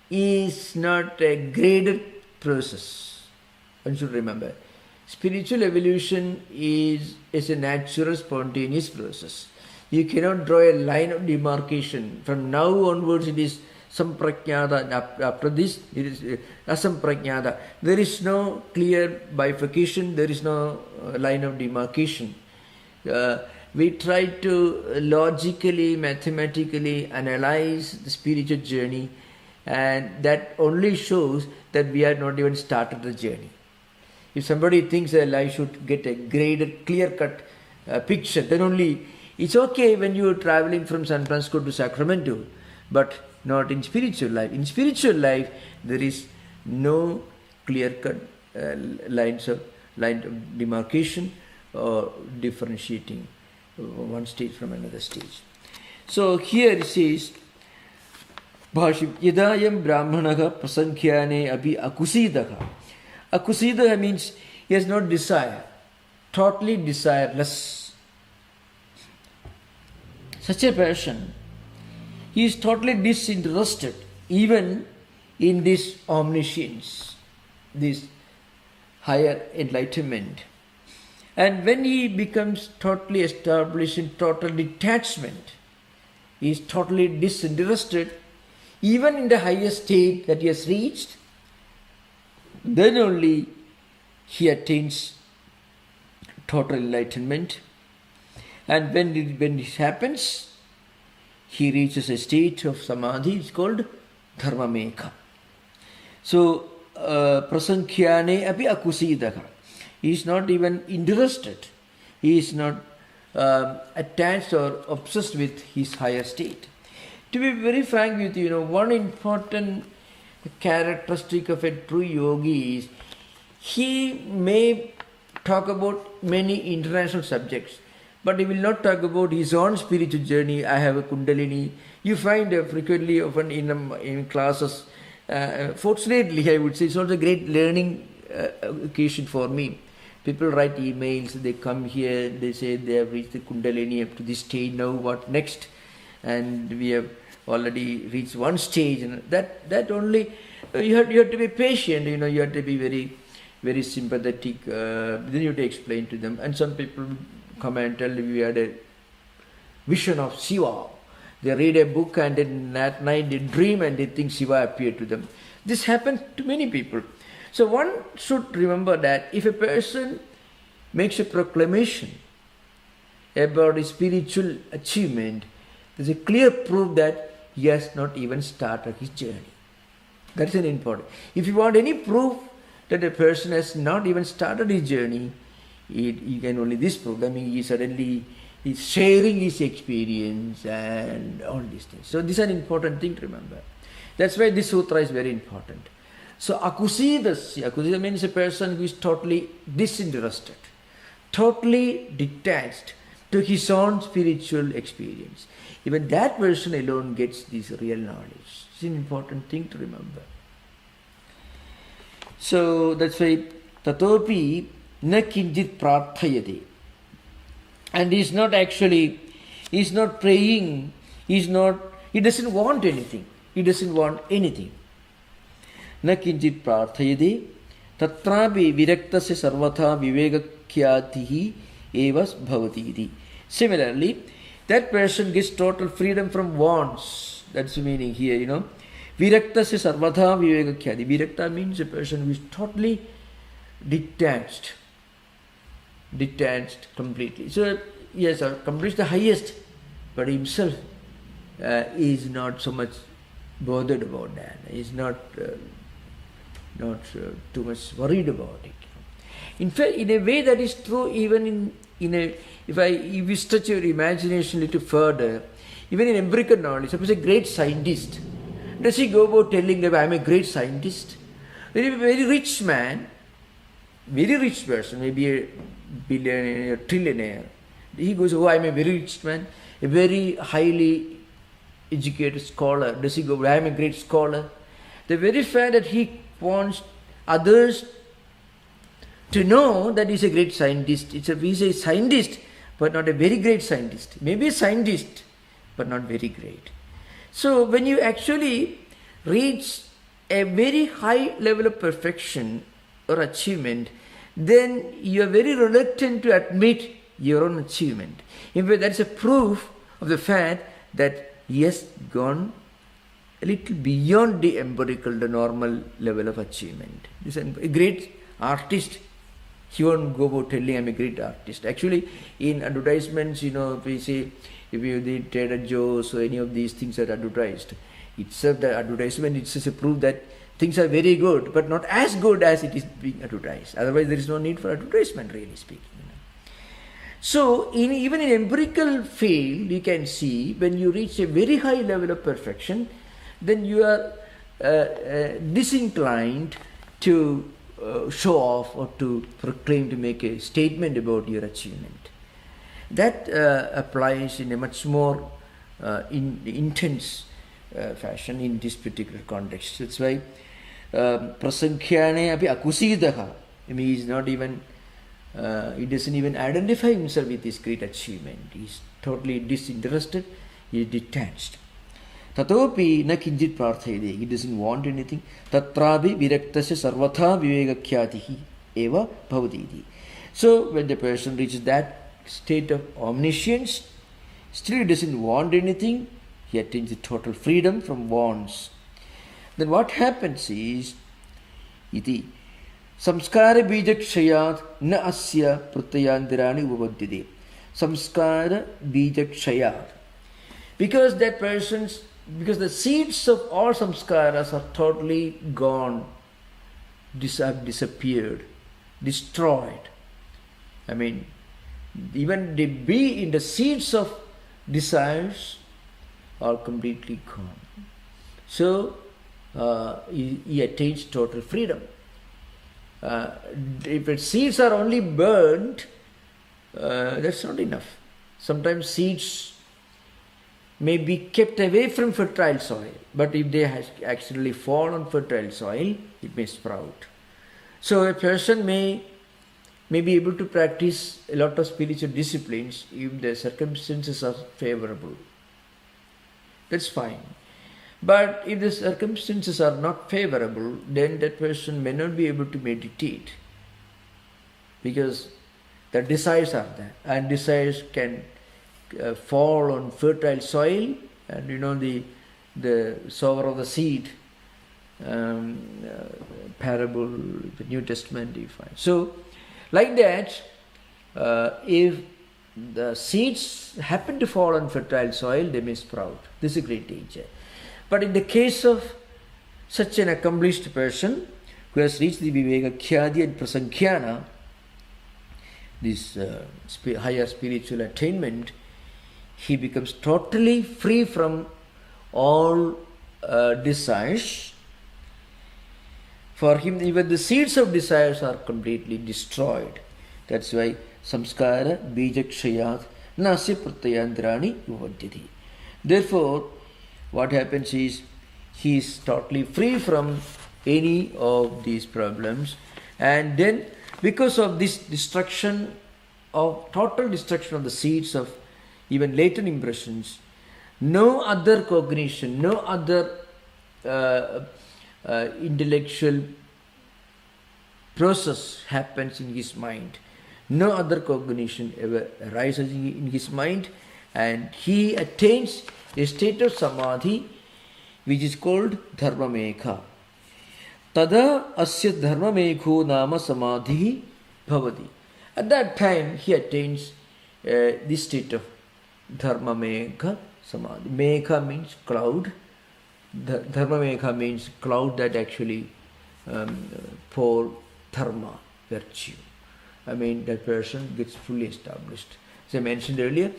is not a graded process. One should remember. Spiritual evolution is a natural, spontaneous process. You cannot draw a line of demarcation. From now onwards, it is sampragnata, and after this, it is asampragnata. There is no clear bifurcation, there is no line of demarcation. We try to logically, mathematically analyze the spiritual journey, and that only shows that we are not even started the journey. If somebody thinks that I should get a graded, clear-cut picture, then only it's okay when you are traveling from San Francisco to Sacramento, but not in spiritual life. In spiritual life, there is no clear-cut line of demarcation or differentiating one stage from another stage. So here it says, Bhashim, Yadayam Brahmanaha Prasankyane Abhi Akusidaha. Akusidaha means he has no desire, totally desireless. Such a person, he is totally disinterested even in this omniscience, this higher enlightenment. And when he becomes totally established in total detachment, he is totally disinterested, even in the highest state that he has reached, then only he attains total enlightenment. And when this happens, he reaches a state of samadhi, it's called dharma mekha. So, prasankyane api akusidaka. He is not even interested. He is not attached or obsessed with his higher state. To be very frank with you, one important characteristic of a true yogi is he may talk about many international subjects, but he will not talk about his own spiritual journey. I have a kundalini. You find frequently often in classes. Fortunately, I would say it's also a great learning occasion for me. People write emails, they come here, they say they have reached the kundalini up to this stage, now what next? And we have already reached one stage, and that only, you have to be patient, you have to be very, very sympathetic, then you have to explain to them. And some people come and tell you we had a vision of Shiva. They read a book and then at night they dream and they think Shiva appeared to them. This happens to many people. So one should remember that if a person makes a proclamation about his spiritual achievement, there's a clear proof that he has not even started his journey. That's an important. If you want any proof that a person has not even started his journey, you can only this proof. I mean, he's sharing his experience and all these things. So this is an important thing to remember. That's why this sutra is very important. So akusida means a person who is totally disinterested, totally detached to his own spiritual experience. Even that person alone gets this real knowledge. It's an important thing to remember. So that's why tatopi na kinjit prarthayate. And he's not praying, he doesn't want anything. He doesn't want anything. Na kinjit prarthayate tatrapi viraktasya sarvatha vivekakyatihi evas bhavati iti. Similarly, that person gets total freedom from wants. That's the meaning here, Viraktasya sarvatha vivekakyati. Virakta means a person who is totally detached completely. So, yes, accomplished the highest, but himself is not so much bothered about that. He's not too much worried about it. In fact, in a way that is true even if you stretch your imagination a little further, even in empirical knowledge, suppose a great scientist, does he go about telling that I am a great scientist? Very rich man, very rich person, maybe a billionaire, a trillionaire, he goes, oh, I am a very rich man, a very highly educated scholar, does he go, I am a great scholar? The very fact that he wants others to know that he's a great scientist, he's a scientist, but not a very great scientist. Maybe a scientist, but not very great. So when you actually reach a very high level of perfection or achievement, then you are very reluctant to admit your own achievement. In fact, that's a proof of the fact that he has gone a little beyond the empirical, the normal level of achievement. This is a great artist. He won't go about telling I'm a great artist. Actually, in advertisements, if we say, if you did Trader Joe's or any of these things are advertised, itself the advertisement itself a proof that things are very good, but not as good as it is being advertised. Otherwise, there is no need for advertisement, really speaking. So, even in empirical field, you can see when you reach a very high level of perfection, then you are disinclined to show off or to proclaim, to make a statement about your achievement. That applies in a much more intense fashion in this particular context. That's why prasankhyanē api akusidaha. He is not even, he doesn't even identify himself with his great achievement. He is totally disinterested, he is detached. Tatopi na kinjit prarthayade. He doesn't want anything. Tatrabi viraktasya sarvatha vivekakhyatihi eva bhavaditi. So when the person reaches that state of omniscience, still he doesn't want anything, he attains the total freedom from wants. Then what happens is, iti samskara bijakshayat na asya pratyantirani upapadyate. Samskara bijakshayat. Because the seeds of all samskaras are totally gone, have disappeared, destroyed. I mean, even the seeds of desires are completely gone. So, he attains total freedom. If its seeds are only burned, that's not enough. Sometimes seeds may be kept away from fertile soil, but if they actually fall on fertile soil, it may sprout. So a person may be able to practice a lot of spiritual disciplines if the circumstances are favorable. That's fine. But if the circumstances are not favorable, then that person may not be able to meditate, because the desires are there, and desires can fall on fertile soil, and the sower of the seed parable, the New Testament you find. So, like that, if the seeds happen to fall on fertile soil, they may sprout. This is a great danger. But in the case of such an accomplished person who has reached the vivekakhyadi and prasankhana, this higher spiritual attainment, he becomes totally free from all desires. For him, even the seeds of desires are completely destroyed. That's why samskara bijakshayat nasya pratyantirani upadyati. Therefore, what happens is, he is totally free from any of these problems, and then because of this total destruction of the seeds of even latent impressions, no other cognition, no other intellectual process happens in his mind. No other cognition ever arises in his mind, and he attains a state of samadhi which is called dharma mekha. Tada asya dharma mekho nama samadhi bhavati. At that time he attains this state of dharma mekha samadhi. Megha means cloud. Dharma megha means cloud that actually pour dharma, virtue. I mean, that person gets fully established. As I mentioned earlier,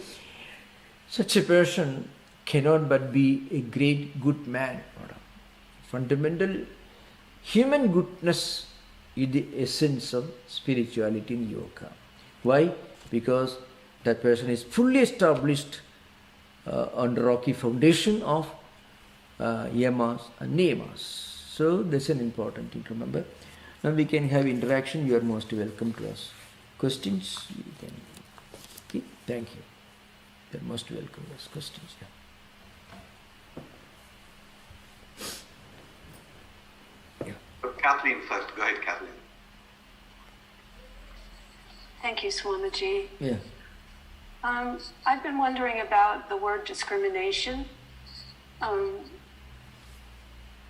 such a person cannot but be a great good man. Fundamental human goodness is the essence of spirituality in yoga. Why? Because that person is fully established on the rocky foundation of yamas and niyamas. So that's an important thing to remember. Now we can have interaction. You are most welcome to ask questions. You can. Okay. Thank you. You are most welcome to ask questions. Yeah. Kathleen first. Go ahead, Kathleen. Thank you, Swamiji. Yeah. I've been wondering about the word discrimination.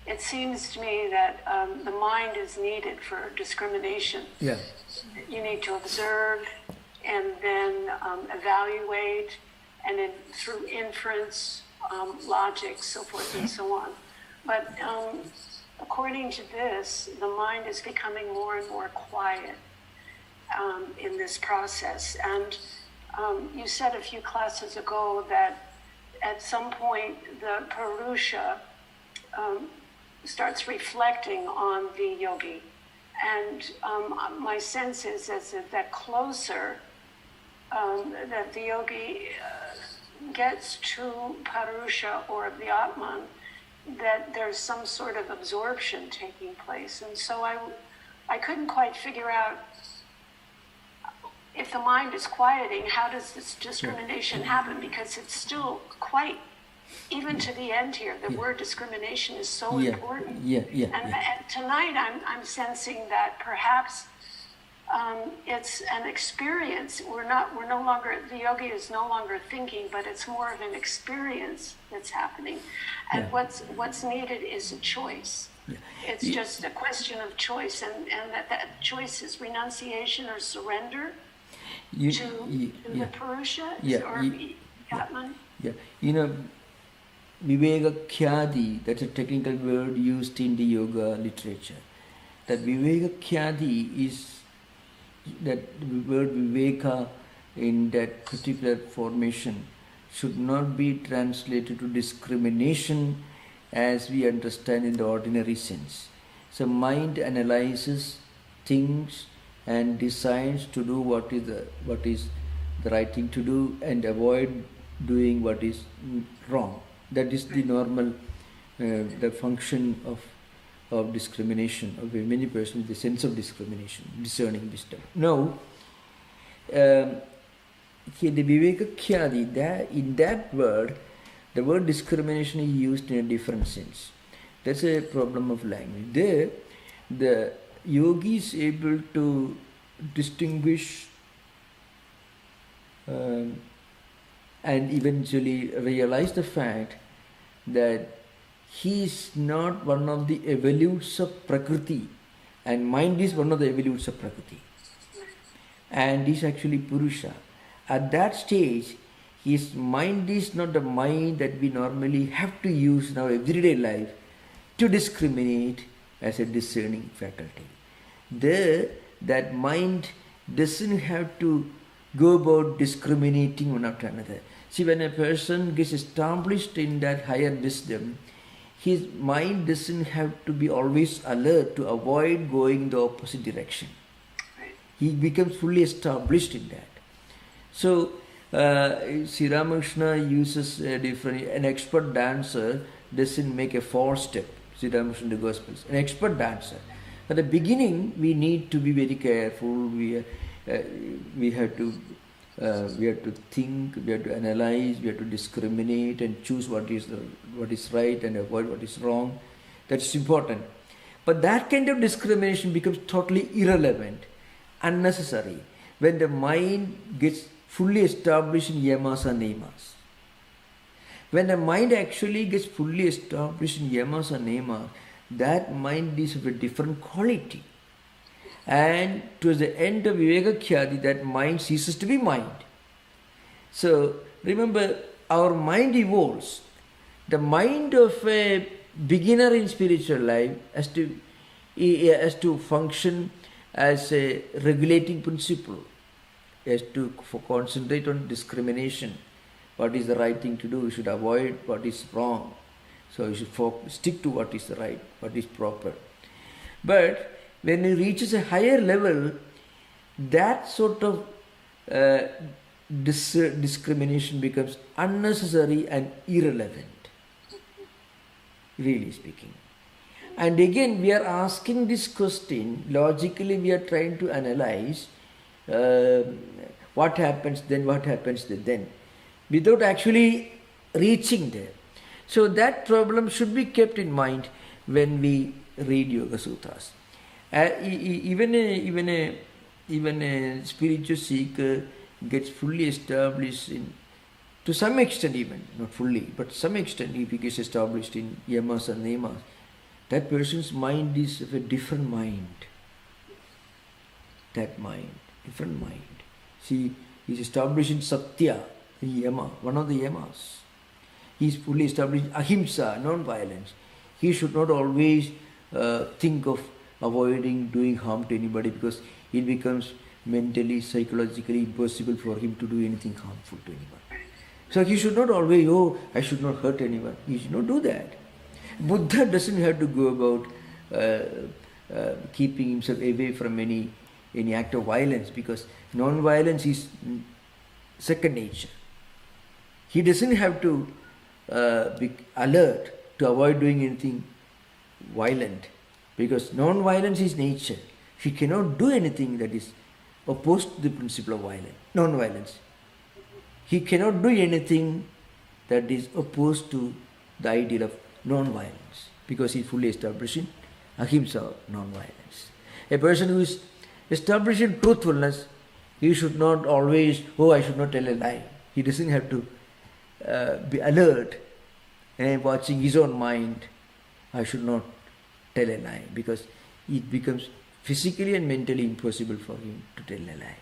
It seems to me that the mind is needed for discrimination. Yeah. You need to observe and then evaluate, and then through inference, logic, so forth and so on. But according to this, the mind is becoming more and more quiet in this process. And you said a few classes ago that at some point the Purusha starts reflecting on the yogi. And my sense is that closer that the yogi gets to Purusha or the Atman, that there's some sort of absorption taking place. And so I couldn't quite figure out, if the mind is quieting, how does this discrimination happen? Because it's still quite, even to the end here, the word discrimination is so important. And tonight I'm sensing that perhaps it's an experience. We're no longer, the yogi is no longer thinking, but it's more of an experience that's happening. And what's needed is a choice. It's just a question of choice, and that choice is renunciation or surrender to the Purusha or Atman. Yeah, you know, Viveka Khyadi, that's a technical word used in the yoga literature. That Viveka Khyadi is that word Viveka in that particular formation should not be translated to discrimination as we understand in the ordinary sense. So mind analyzes things and decides to do what is the right thing to do and avoid doing what is wrong. That is the normal the function of discrimination of many persons, the sense of discrimination, discerning wisdom. Now, here the Viveka Khyadi, in that word, the word discrimination is used in a different sense. That's a problem of language. There, the yogi is able to distinguish and eventually realize the fact that he is not one of the evolutes of Prakriti, and mind is one of the evolutes of Prakriti, and is actually Purusha. At that stage, his mind is not the mind that we normally have to use in our everyday life to discriminate as a discerning faculty. There, that mind doesn't have to go about discriminating one after another. See, when a person gets established in that higher wisdom, his mind doesn't have to be always alert to avoid going the opposite direction. He becomes fully established in that. So, Sri Ramakrishna uses an expert dancer doesn't make a false step. Sri Ramakrishna in the Gospels, an expert dancer. At the beginning, we need to be very careful. We have to think, we have to analyze, we have to discriminate and choose what is right and avoid what is wrong. That's important. But that kind of discrimination becomes totally irrelevant, unnecessary, when the mind gets fully established in yamas and niyamas. When the mind actually gets fully established in yamas and niyamas, that mind is of a different quality. And towards the end of Viveka Khyadi, that mind ceases to be mind. So remember, our mind evolves, the mind of a beginner in spiritual life has to function as a regulating principle, has to concentrate on discrimination. What is the right thing to do? We should avoid what is wrong. So you should stick to what is right, what is proper. But when it reaches a higher level, that sort of discrimination becomes unnecessary and irrelevant, really speaking. And again, we are asking this question, logically we are trying to analyze what happens then, without actually reaching there. So that problem should be kept in mind when we read Yoga Sutras. Even a spiritual seeker gets fully established to some extent, even not fully, but to some extent, if he gets established in yamas and niyamas, that person's mind is of a different mind. Different mind. See, he's established in Satya, in Yama, one of the Yamas. He's fully established ahimsa, non-violence. He should not always think of avoiding doing harm to anybody, because it becomes mentally, psychologically impossible for him to do anything harmful to anyone. So he should not always, I should not hurt anyone. He should not do that. Buddha doesn't have to go about keeping himself away from any act of violence, because non-violence is second nature. He doesn't have to be alert to avoid doing anything violent, because non-violence is nature. He cannot do anything that is opposed to the principle of non-violence. He cannot do anything that is opposed to the ideal of non-violence, because he is fully established in ahimsa, non-violence. A person who is established in truthfulness, he should not always, I should not tell a lie. He doesn't have to be alert and watching his own mind. I should not tell a lie, because it becomes physically and mentally impossible for him to tell a lie.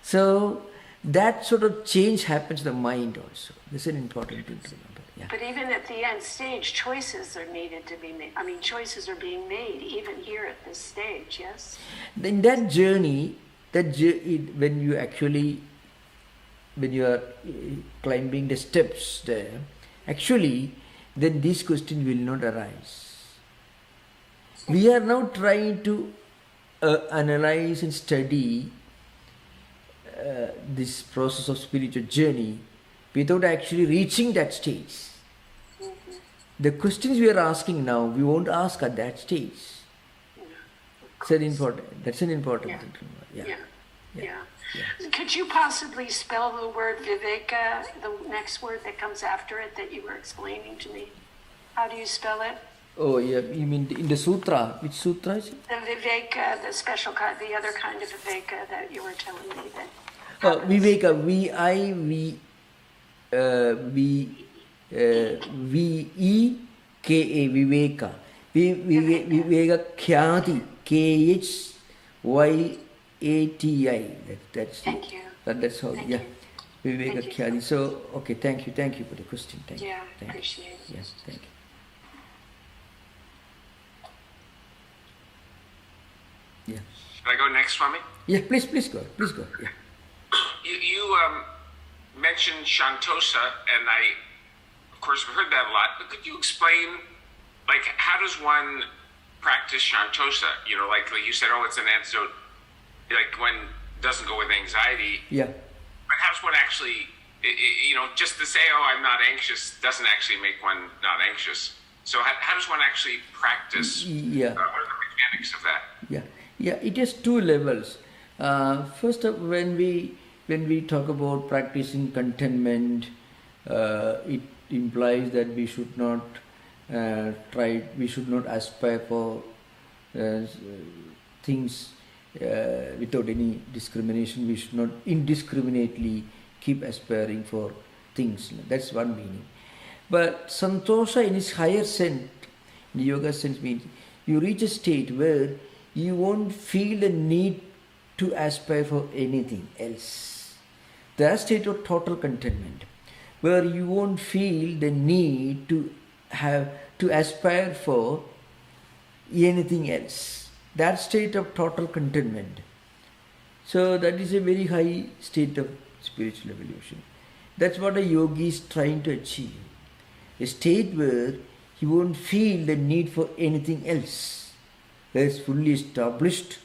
So that sort of change happens in the mind also. This is an important thing to remember. Yeah. But even at the end stage, choices are needed to be made. Choices are being made even here at this stage, yes? In that journey, when you are climbing the steps there, actually, then this question will not arise. We are now trying to analyze and study this process of spiritual journey without actually reaching that stage. Mm-hmm. The questions we are asking now, we won't ask at that stage. That's an important thing to remember. Yeah. Could you possibly spell the word viveka, the next word that comes after it that you were explaining to me? How do you spell it? Oh, yeah, you mean in the sutra? Which sutra is it? The viveka, the special kind, the other kind of viveka that you were telling me that. Viveka, V-I-V-E-K-A, viveka. Viveka khyati, K-H-Y-A-T-I. Thank you. That's how, Thank yeah. You. Viveka khyati. So, okay, thank you for the question. Thank you. Appreciate it. Yes, thank you. Yeah. Should I go next, Swami? Yeah, please go. Yeah. You mentioned Shantosa, and I, of course, have heard that a lot. But could you explain, how does one practice Shantosa? Like you said, it's an antidote. When it doesn't go with anxiety. Yeah. But how does one actually, just to say, I'm not anxious, doesn't actually make one not anxious. So how does one actually practice? Yeah. What are the mechanics of that? Yeah. It has two levels. First, when we talk about practicing contentment, it implies that we should not we should not aspire for things without any discrimination. We should not indiscriminately keep aspiring for things. That's one meaning. But santosha in its higher sense, in the yoga sense, means you reach a state where you won't feel the need to aspire for anything else. That state of total contentment. where you won't feel the need to aspire for anything else. That state of total contentment. So that is a very high state of spiritual evolution. That's what a yogi is trying to achieve. A state where he won't feel the need for anything else. That is fully established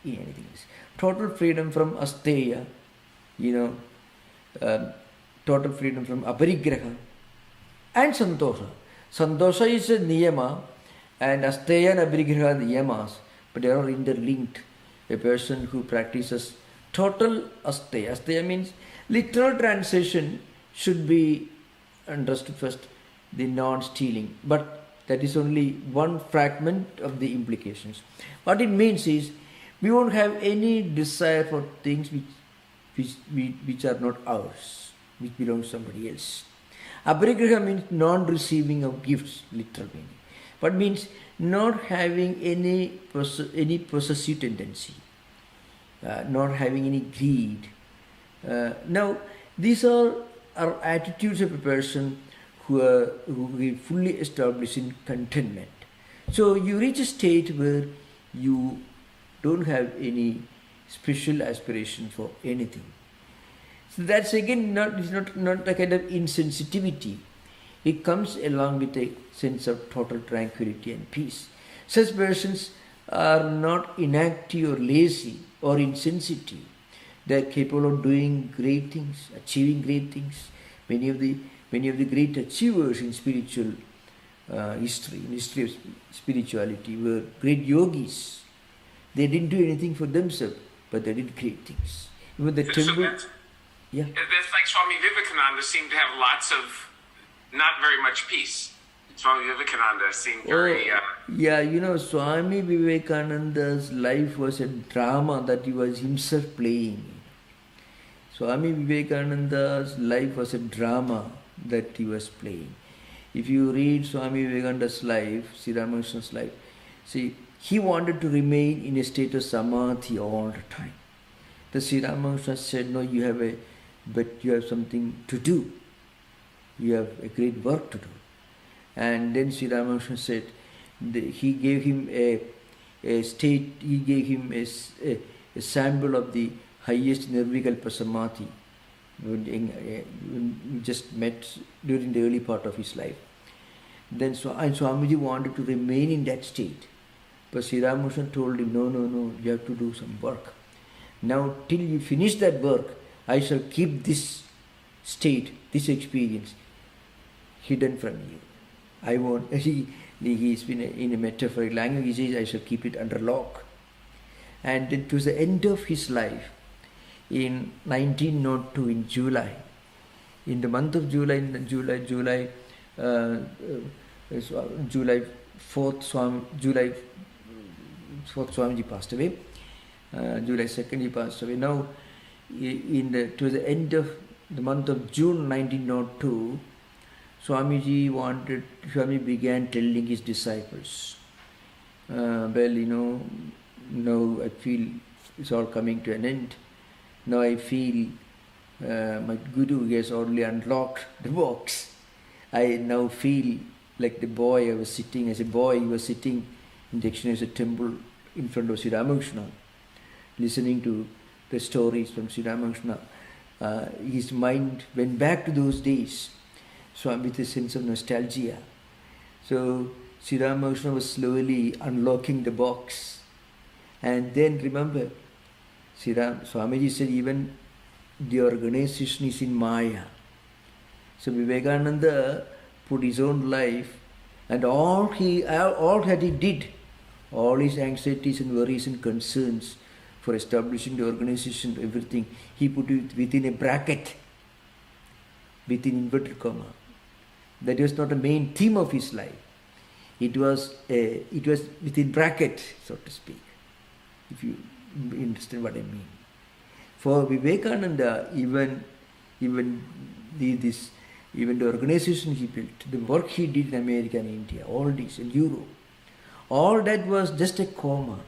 in anything else. Total freedom from asteya, total freedom from aparigraha and santosha. Santosha is a niyama and asteya and aparigraha are niyamas, but they are interlinked. A person who practices total asteya. Asteya means literal translation should be understood first, the non-stealing. But that is only one fragment of the implications. What it means is, we won't have any desire for things which are not ours, which belong to somebody else. Aparigraha means non-receiving of gifts, literal meaning. But means not having any possessive tendency, not having any greed. Now, these are attitudes of a person who is fully established in contentment. So you reach a state where you don't have any special aspiration for anything. So that's again not a kind of insensitivity. It comes along with a sense of total tranquility and peace. Such persons are not inactive or lazy or insensitive. They are capable of doing great things, achieving great things. Many of the great achievers in spiritual history, in history of spirituality, were great yogis. They didn't do anything for themselves, but they did great things. Even the temple. That's like Swami Vivekananda seemed to have lots of, not very much peace. Swami Vivekananda seemed very... Swami Vivekananda's life was a drama that he was himself playing. Swami Vivekananda's life was a drama that he was playing. If you read Swami Vivekananda's life, Sri Ramakrishna's life, see, he wanted to remain in a state of samadhi all the time. The Sri Ramakrishna said, no, you have something to do. You have a great work to do. And then Sri Ramakrishna said, he gave him a state, he gave him a sample of the highest nirvikalpa samadhi when we just met during the early part of his life. Then Swamiji wanted to remain in that state. But Sri Ramakrishna told him, no, you have to do some work. Now, till you finish that work, I shall keep this state, this experience, hidden from you. I won't. He's been in a metaphoric language. He says, I shall keep it under lock. And then to the end of his life, in 1902, in July, in the month of July 4th, Swamiji passed away. July 2nd, he passed away. Now, to the end of the month of June 1902, Swami began telling his disciples, now I feel it's all coming to an end. Now I feel my Guru has already unlocked the box. I now feel like the boy I was sitting, as a boy he was sitting in Dakshineshwar temple in front of Sri Ramakrishna, listening to the stories from Sri Ramakrishna. His mind went back to those days, so with a sense of nostalgia. So Sri Ramakrishna was slowly unlocking the box. And then remember, Swamiji said even the organization is in Maya. So Vivekananda put his own life and all that he did, all his anxieties and worries and concerns for establishing the organization, everything, he put it within a bracket, within inverted comma. That was not the main theme of his life. It was within bracket, so to speak, if you understand what I mean. For Vivekananda, even the organization he built, the work he did in America and India, all this, in Europe, all that was just a comma.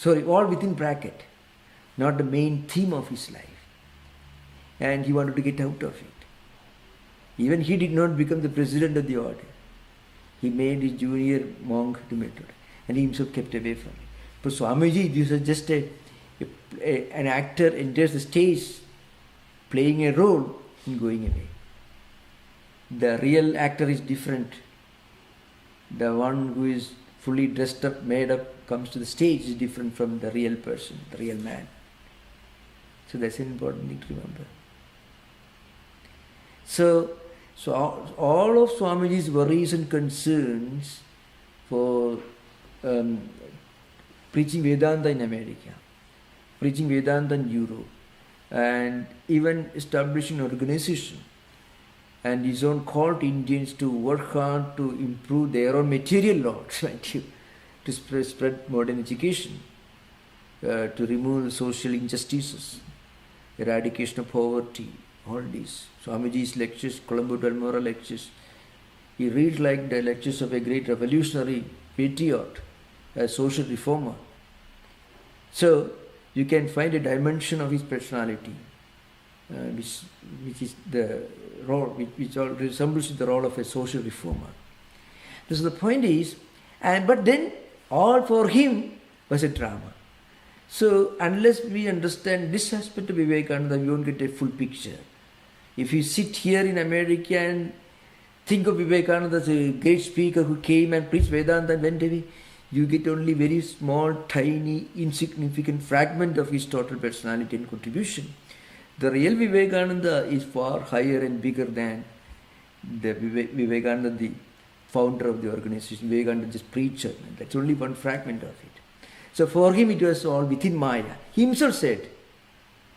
All within bracket, not the main theme of his life. And he wanted to get out of it. Even he did not become the president of the order. He made his junior monk to mentor, and he himself kept away from it. But Swamiji, this is just an actor enters the stage playing a role and going away. The real actor is different. The one who is fully dressed up, made up, comes to the stage is different from the real person, the real man. So that's an important thing to remember. So all of Swamiji's worries and concerns for preaching Vedanta in America, preaching Vedanta in Europe, and even establishing an organization, and his own call to Indians to work hard to improve their own material laws, to spread modern education, to remove social injustices, eradication of poverty, all these. Swamiji's lectures, Colombo Dalmora lectures, he reads like the lectures of a great revolutionary patriot, a social reformer. So you can find a dimension of his personality, which is the role, which all resembles the role of a social reformer. So the point is, but then all for him was a drama. So unless we understand this aspect of Vivekananda, we won't get a full picture. If you sit here in America and think of Vivekananda as a great speaker who came and preached Vedanta and went away, you get only very small, tiny, insignificant fragment of his total personality and contribution. The real Vivekananda is far higher and bigger than the Vivekananda, the founder of the organization. Vivekananda just preacher. That's only one fragment of it. So for him it was all within Maya. He himself said,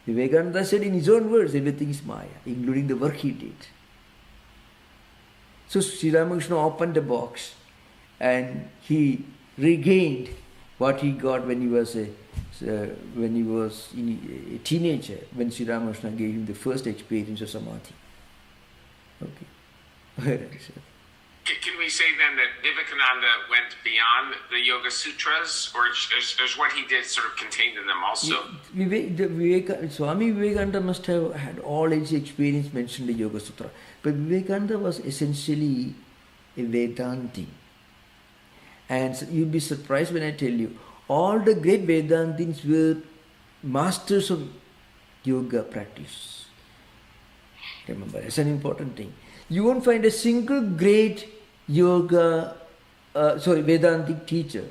Vivekananda said in his own words, everything is Maya, including the work he did. So Sri Ramakrishna opened the box and he regained what he got when he was a teenager, when Sri Ramakrishna gave him the first experience of samadhi. Okay. Can we say then that Vivekananda went beyond the Yoga Sutras, or is what he did sort of contained in them also? Swami Vivekananda must have had all his experience mentioned in the Yoga Sutra. But Vivekananda was essentially a Vedanti. And so you'll be surprised when I tell you, all the great Vedantins were masters of yoga practice. Remember, that's an important thing. You won't find a single great Vedantic teacher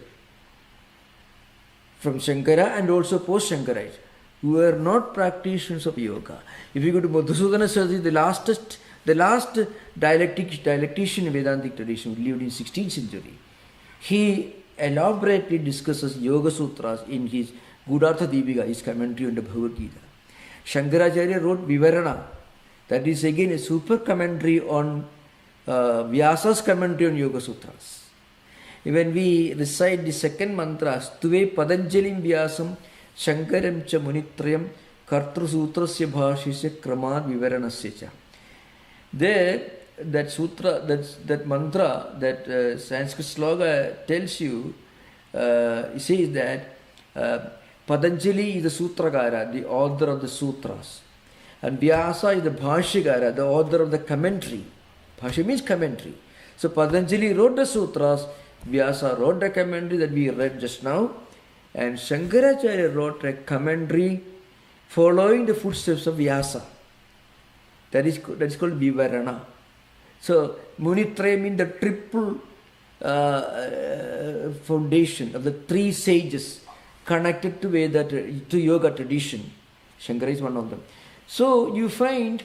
from Shankara and also post-Shankarites who were not practitioners of yoga. If you go to Madhusudana Saraswati, the last dialectician in Vedantic tradition who lived in 16th century, he elaborately discusses Yoga Sutras in his Gudartha Deepika, his commentary on the Bhagavad Gita. Shankaracharya wrote Vivarana. That is again a super commentary on Vyasa's commentary on Yoga Sutras. When we recite the second mantra, Stuve Patanjalim Vyasam Shankaram cha Munitrayam Kartru Sutrasya Bhashisya Kramad Vivaranasya cha. There, that sutra, that mantra, that Sanskrit sloga tells you, it says that Patanjali is the Sutrakara, the author of the sutras. And Vyasa is the Bhashyakara, the author of the commentary. Bhashya means commentary. So Patanjali wrote the sutras, Vyasa wrote the commentary that we read just now, and Shankaracharya wrote a commentary following the footsteps of Vyasa. That is called Vivarana. So Munitraya means the triple foundation of the three sages connected to Veda, to yoga tradition. Shankara is one of them. So you find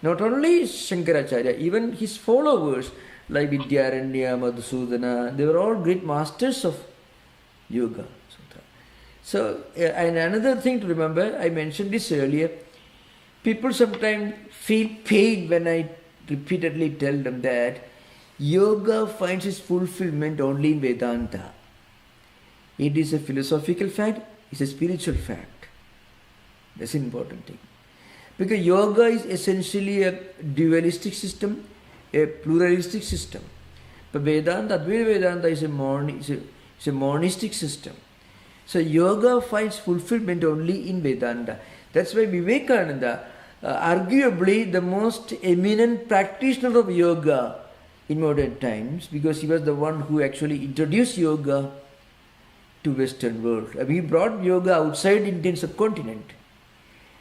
not only Shankaracharya, even his followers like Vidyaranya, Madhusudana, they were all great masters of yoga. So, and another thing to remember, I mentioned this earlier, people sometimes feel pain when I repeatedly tell them that yoga finds its fulfillment only in Vedanta. It is a philosophical fact, it's a spiritual fact. That's an important thing. Because yoga is essentially a dualistic system, a pluralistic system. But Vedanta, Advaita Vedanta is a monistic system. So yoga finds fulfillment only in Vedanta. That's why Vivekananda arguably the most eminent practitioner of yoga in modern times, because he was the one who actually introduced yoga to Western world. He brought yoga outside Indian subcontinent.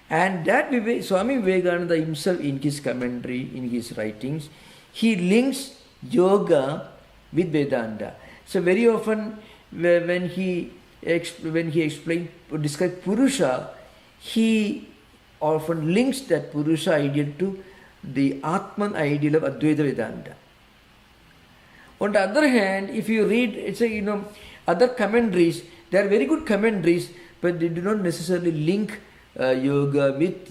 And that Swami Vivekananda himself, in his commentary, in his writings, he links yoga with Vedanta. So very often when he explained or described Purusha, he often links that Purusha ideal to the Atman ideal of Advaita Vedanta. On the other hand, if you read, other commentaries, they are very good commentaries, but they do not necessarily link yoga with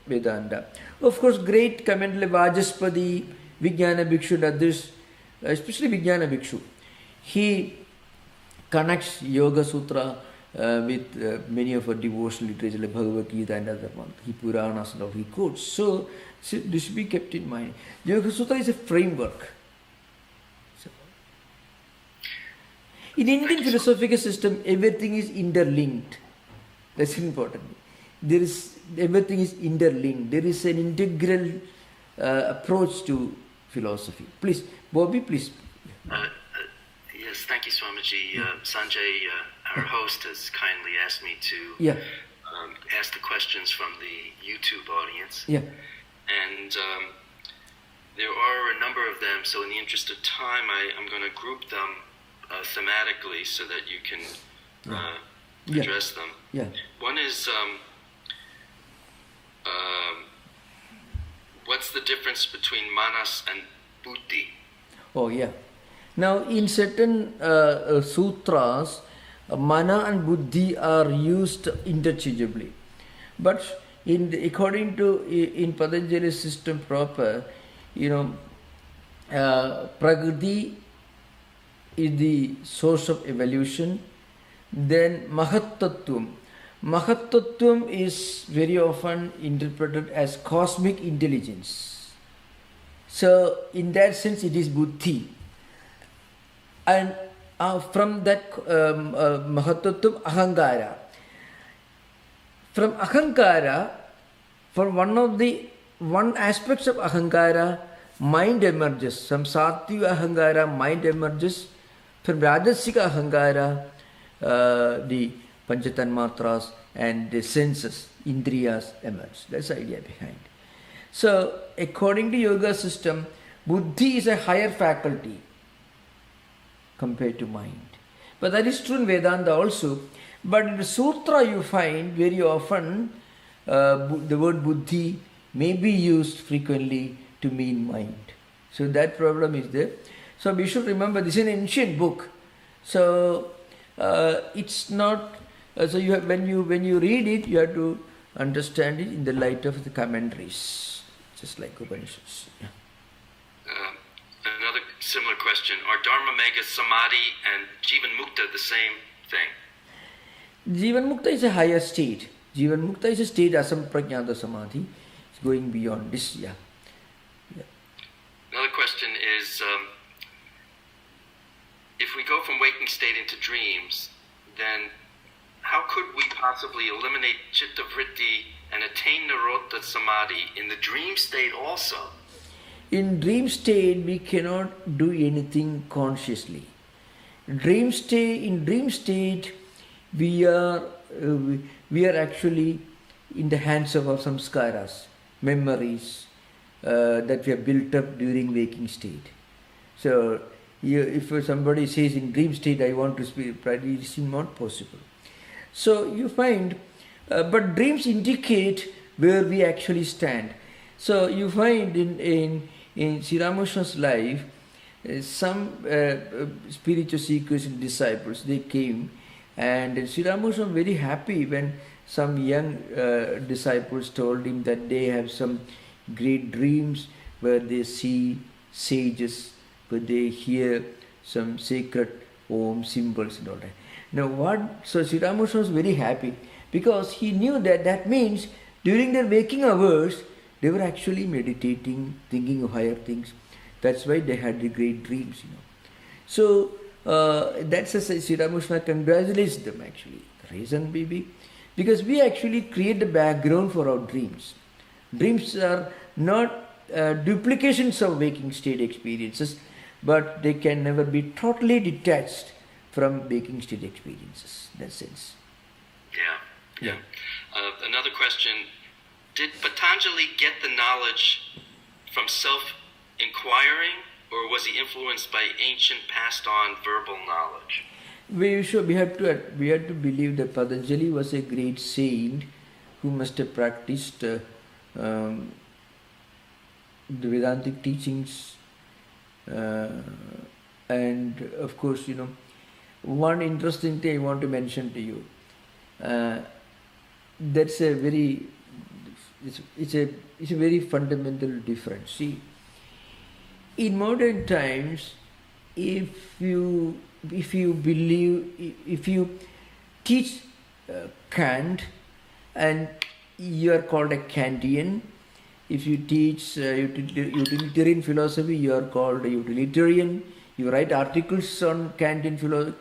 Vedanta. Of course, great commentary Vajaspati, Vijnana Bhikshu, and others, especially Vijnana Bhikshu, he connects Yoga Sutra with many of our devotional literature like Bhagavad Gita and other ones. He Puranas and all he quotes. So this should be kept in mind. Yoga Sutra is a framework. In Indian philosophical system, everything is interlinked. That's important. Everything is interlinked. There is an integral approach to philosophy. Please, Bobby, please. Yes, thank you, Swamiji. Sanjay, our host, has kindly asked me to ask the questions from the YouTube audience. Yeah. And there are a number of them, so in the interest of time, I'm going to group them thematically so that you can address them. Yeah. One is, what's the difference between manas and buddhi? Oh, yeah. Now, in certain sutras, mana and buddhi are used interchangeably. But according to in Patanjali's system proper, prakriti is the source of evolution. Then Mahattattvam. Mahattattvam is very often interpreted as cosmic intelligence. So, in that sense, it is buddhi. And from that Mahattattvam, Ahankara. From Ahankara, for one aspects of Ahankara, mind emerges. From Sattvic Ahankara, mind emerges. From Rajasika Ahankara, the Panchatanmatras and the senses, Indriyas emerge. That's the idea behind. So, according to yoga system, buddhi is a higher faculty compared to mind. But that is true in Vedanta also. But in the sutra you find very often the word buddhi may be used frequently to mean mind. So that problem is there. So we should remember this is an ancient book. So it's not. So you have, when you read it, you have to understand it in the light of the commentaries, just like Upanishads. Yeah. Another similar question: are Dharma Mega Samadhi and Jivan Mukta the same thing? Jivan Mukta is a higher state. Jivan Mukta is a state asampragnata samadhi. It's going beyond this. Yeah. Another question is: if we go from waking state into dreams, then how could we possibly eliminate chitta vritti and attain Nirodha Samadhi in the dream state also? In dream state, we cannot do anything consciously. In dream state, we are actually in the hands of our samskaras, memories that we have built up during waking state. So, if somebody says in dream state, I want to speak, it is not possible. So you find, but dreams indicate where we actually stand. So you find in Sri Ramakrishna's life, some spiritual seekers and disciples, they came, and Sri Ramakrishna was very happy when some young disciples told him that they have some great dreams where they see sages, where they hear some sacred Om symbols and all that. Now so Sri Ramakrishna was very happy because he knew that means during their waking hours, they were actually meditating, thinking of higher things. That's why they had the great dreams, So that's a Sri Ramakrishna congratulates them actually. The reason maybe because we actually create the background for our dreams. Dreams are not duplications of waking state experiences, but they can never be totally detached from waking state experiences, in that sense. Yeah. Another question, did Patanjali get the knowledge from self-inquiring, or was he influenced by ancient passed-on verbal knowledge? We have to believe that Patanjali was a great saint who must have practiced the Vedantic teachings, and of course, one interesting thing I want to mention to you. That's a very it's a very fundamental difference. See, in modern times, if you teach Kant, and you are called a Kantian. If you teach utilitarian philosophy, you are called a utilitarian. You write articles on Kantian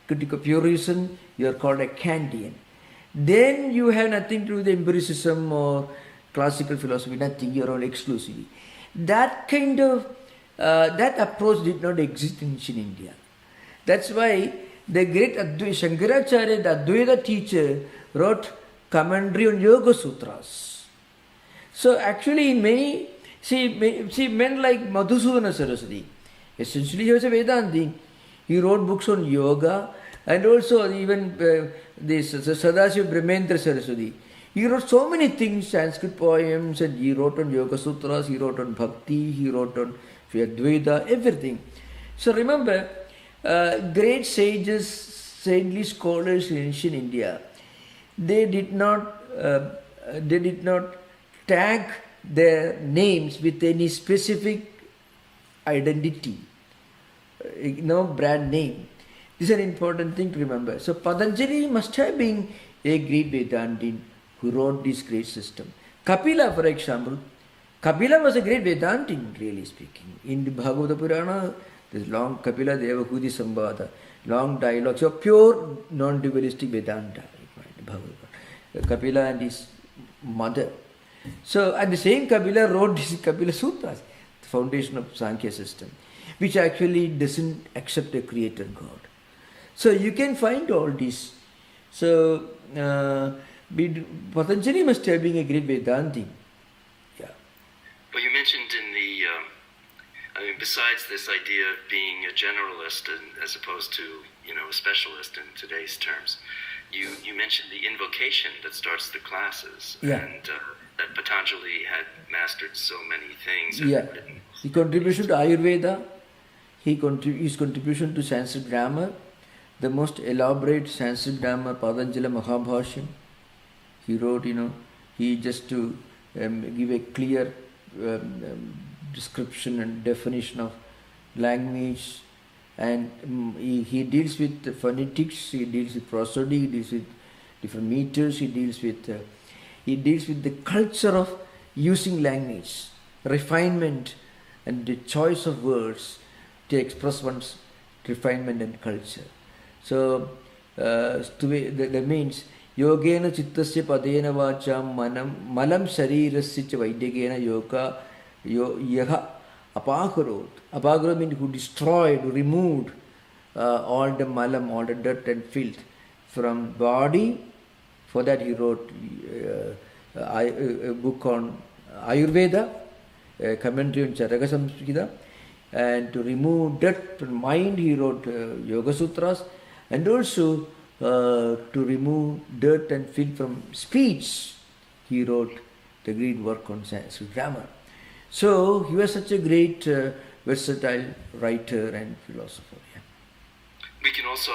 critique of pure reason, you are called a Kantian. Then you have nothing to do with empiricism or classical philosophy, nothing, you are all exclusively. That kind of that approach did not exist in India. That's why the great Shankaracharya, the Advaita teacher, wrote commentary on Yoga Sutras. So actually in many, see men like Madhusudana Saraswati, essentially he was a Vedanti. He wrote books on yoga, and also even this Sadashiva Brahmendra Saraswati. He wrote so many things, Sanskrit poems, and he wrote on Yoga Sutras, he wrote on Bhakti, he wrote on Advaita, everything. So remember, great sages, saintly scholars in ancient India, they did not tag their names with any specific identity, no brand name. This is an important thing to remember. So Patanjali must have been a great Vedantin who wrote this great system. Kapila, for example, Kapila was a great Vedantin, really speaking. In the Bhagavata Purana, there's long Kapila Devahudi Sambhada, long dialogues of pure non-dualistic Vedanta. Kapila and his mother. So, and the same Kapila wrote this Kapila Sutras, the foundation of Sankhya system, which actually doesn't accept a creator God. So you can find all this. So Patanjali must have been a great Vedanti. Yeah. Well, you mentioned in the, besides this idea of being a generalist as opposed to, a specialist in today's terms, you mentioned the invocation that starts the classes, and that Patanjali had mastered so many things. His contribution to Ayurveda, his contribution to Sanskrit grammar, the most elaborate Sanskrit grammar, Patanjali Mahabhashyam. He wrote, he just to give a clear description and definition of language, and he deals with the phonetics, he deals with prosody, he deals with different meters, he deals with the culture of using language, refinement, and the choice of words to express one's refinement and culture. So that means yogena chittasya padena vacham malam sharirasya cha vaidyagena yoga yaha apakarot. Apakarot means who destroyed, who removed all the malam, all the dirt and filth from body. For that he wrote a book on Ayurveda, a commentary on Charaka Samskita, and to remove dirt from mind he wrote Yoga Sutras, and also to remove dirt and filth from speech he wrote the great work on Sanskrit grammar. So he was such a great versatile writer and philosopher. Yeah. We can also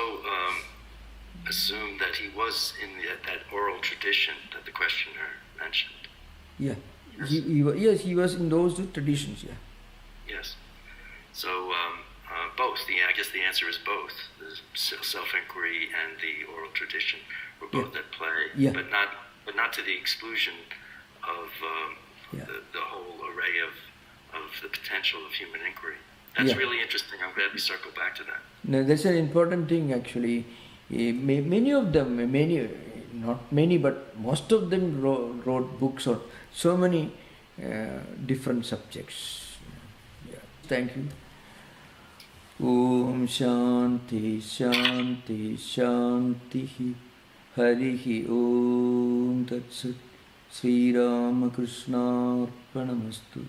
assume that he was in that oral tradition that the questioner mentioned. Yeah, he was in those two traditions. Yeah. Yes. So both. I guess the answer is both. The self-inquiry and the oral tradition were both at play, but not to the exclusion of the whole array of the potential of human inquiry. That's really interesting. I'm glad we circled back to that. No, that's an important thing actually. Many of them, not many, but most of them wrote books on so many different subjects. Yeah. Thank you. Om Shanti Shanti Shanti Harihi Om Tat Sat Sri Ramakrishna Arpanamastu.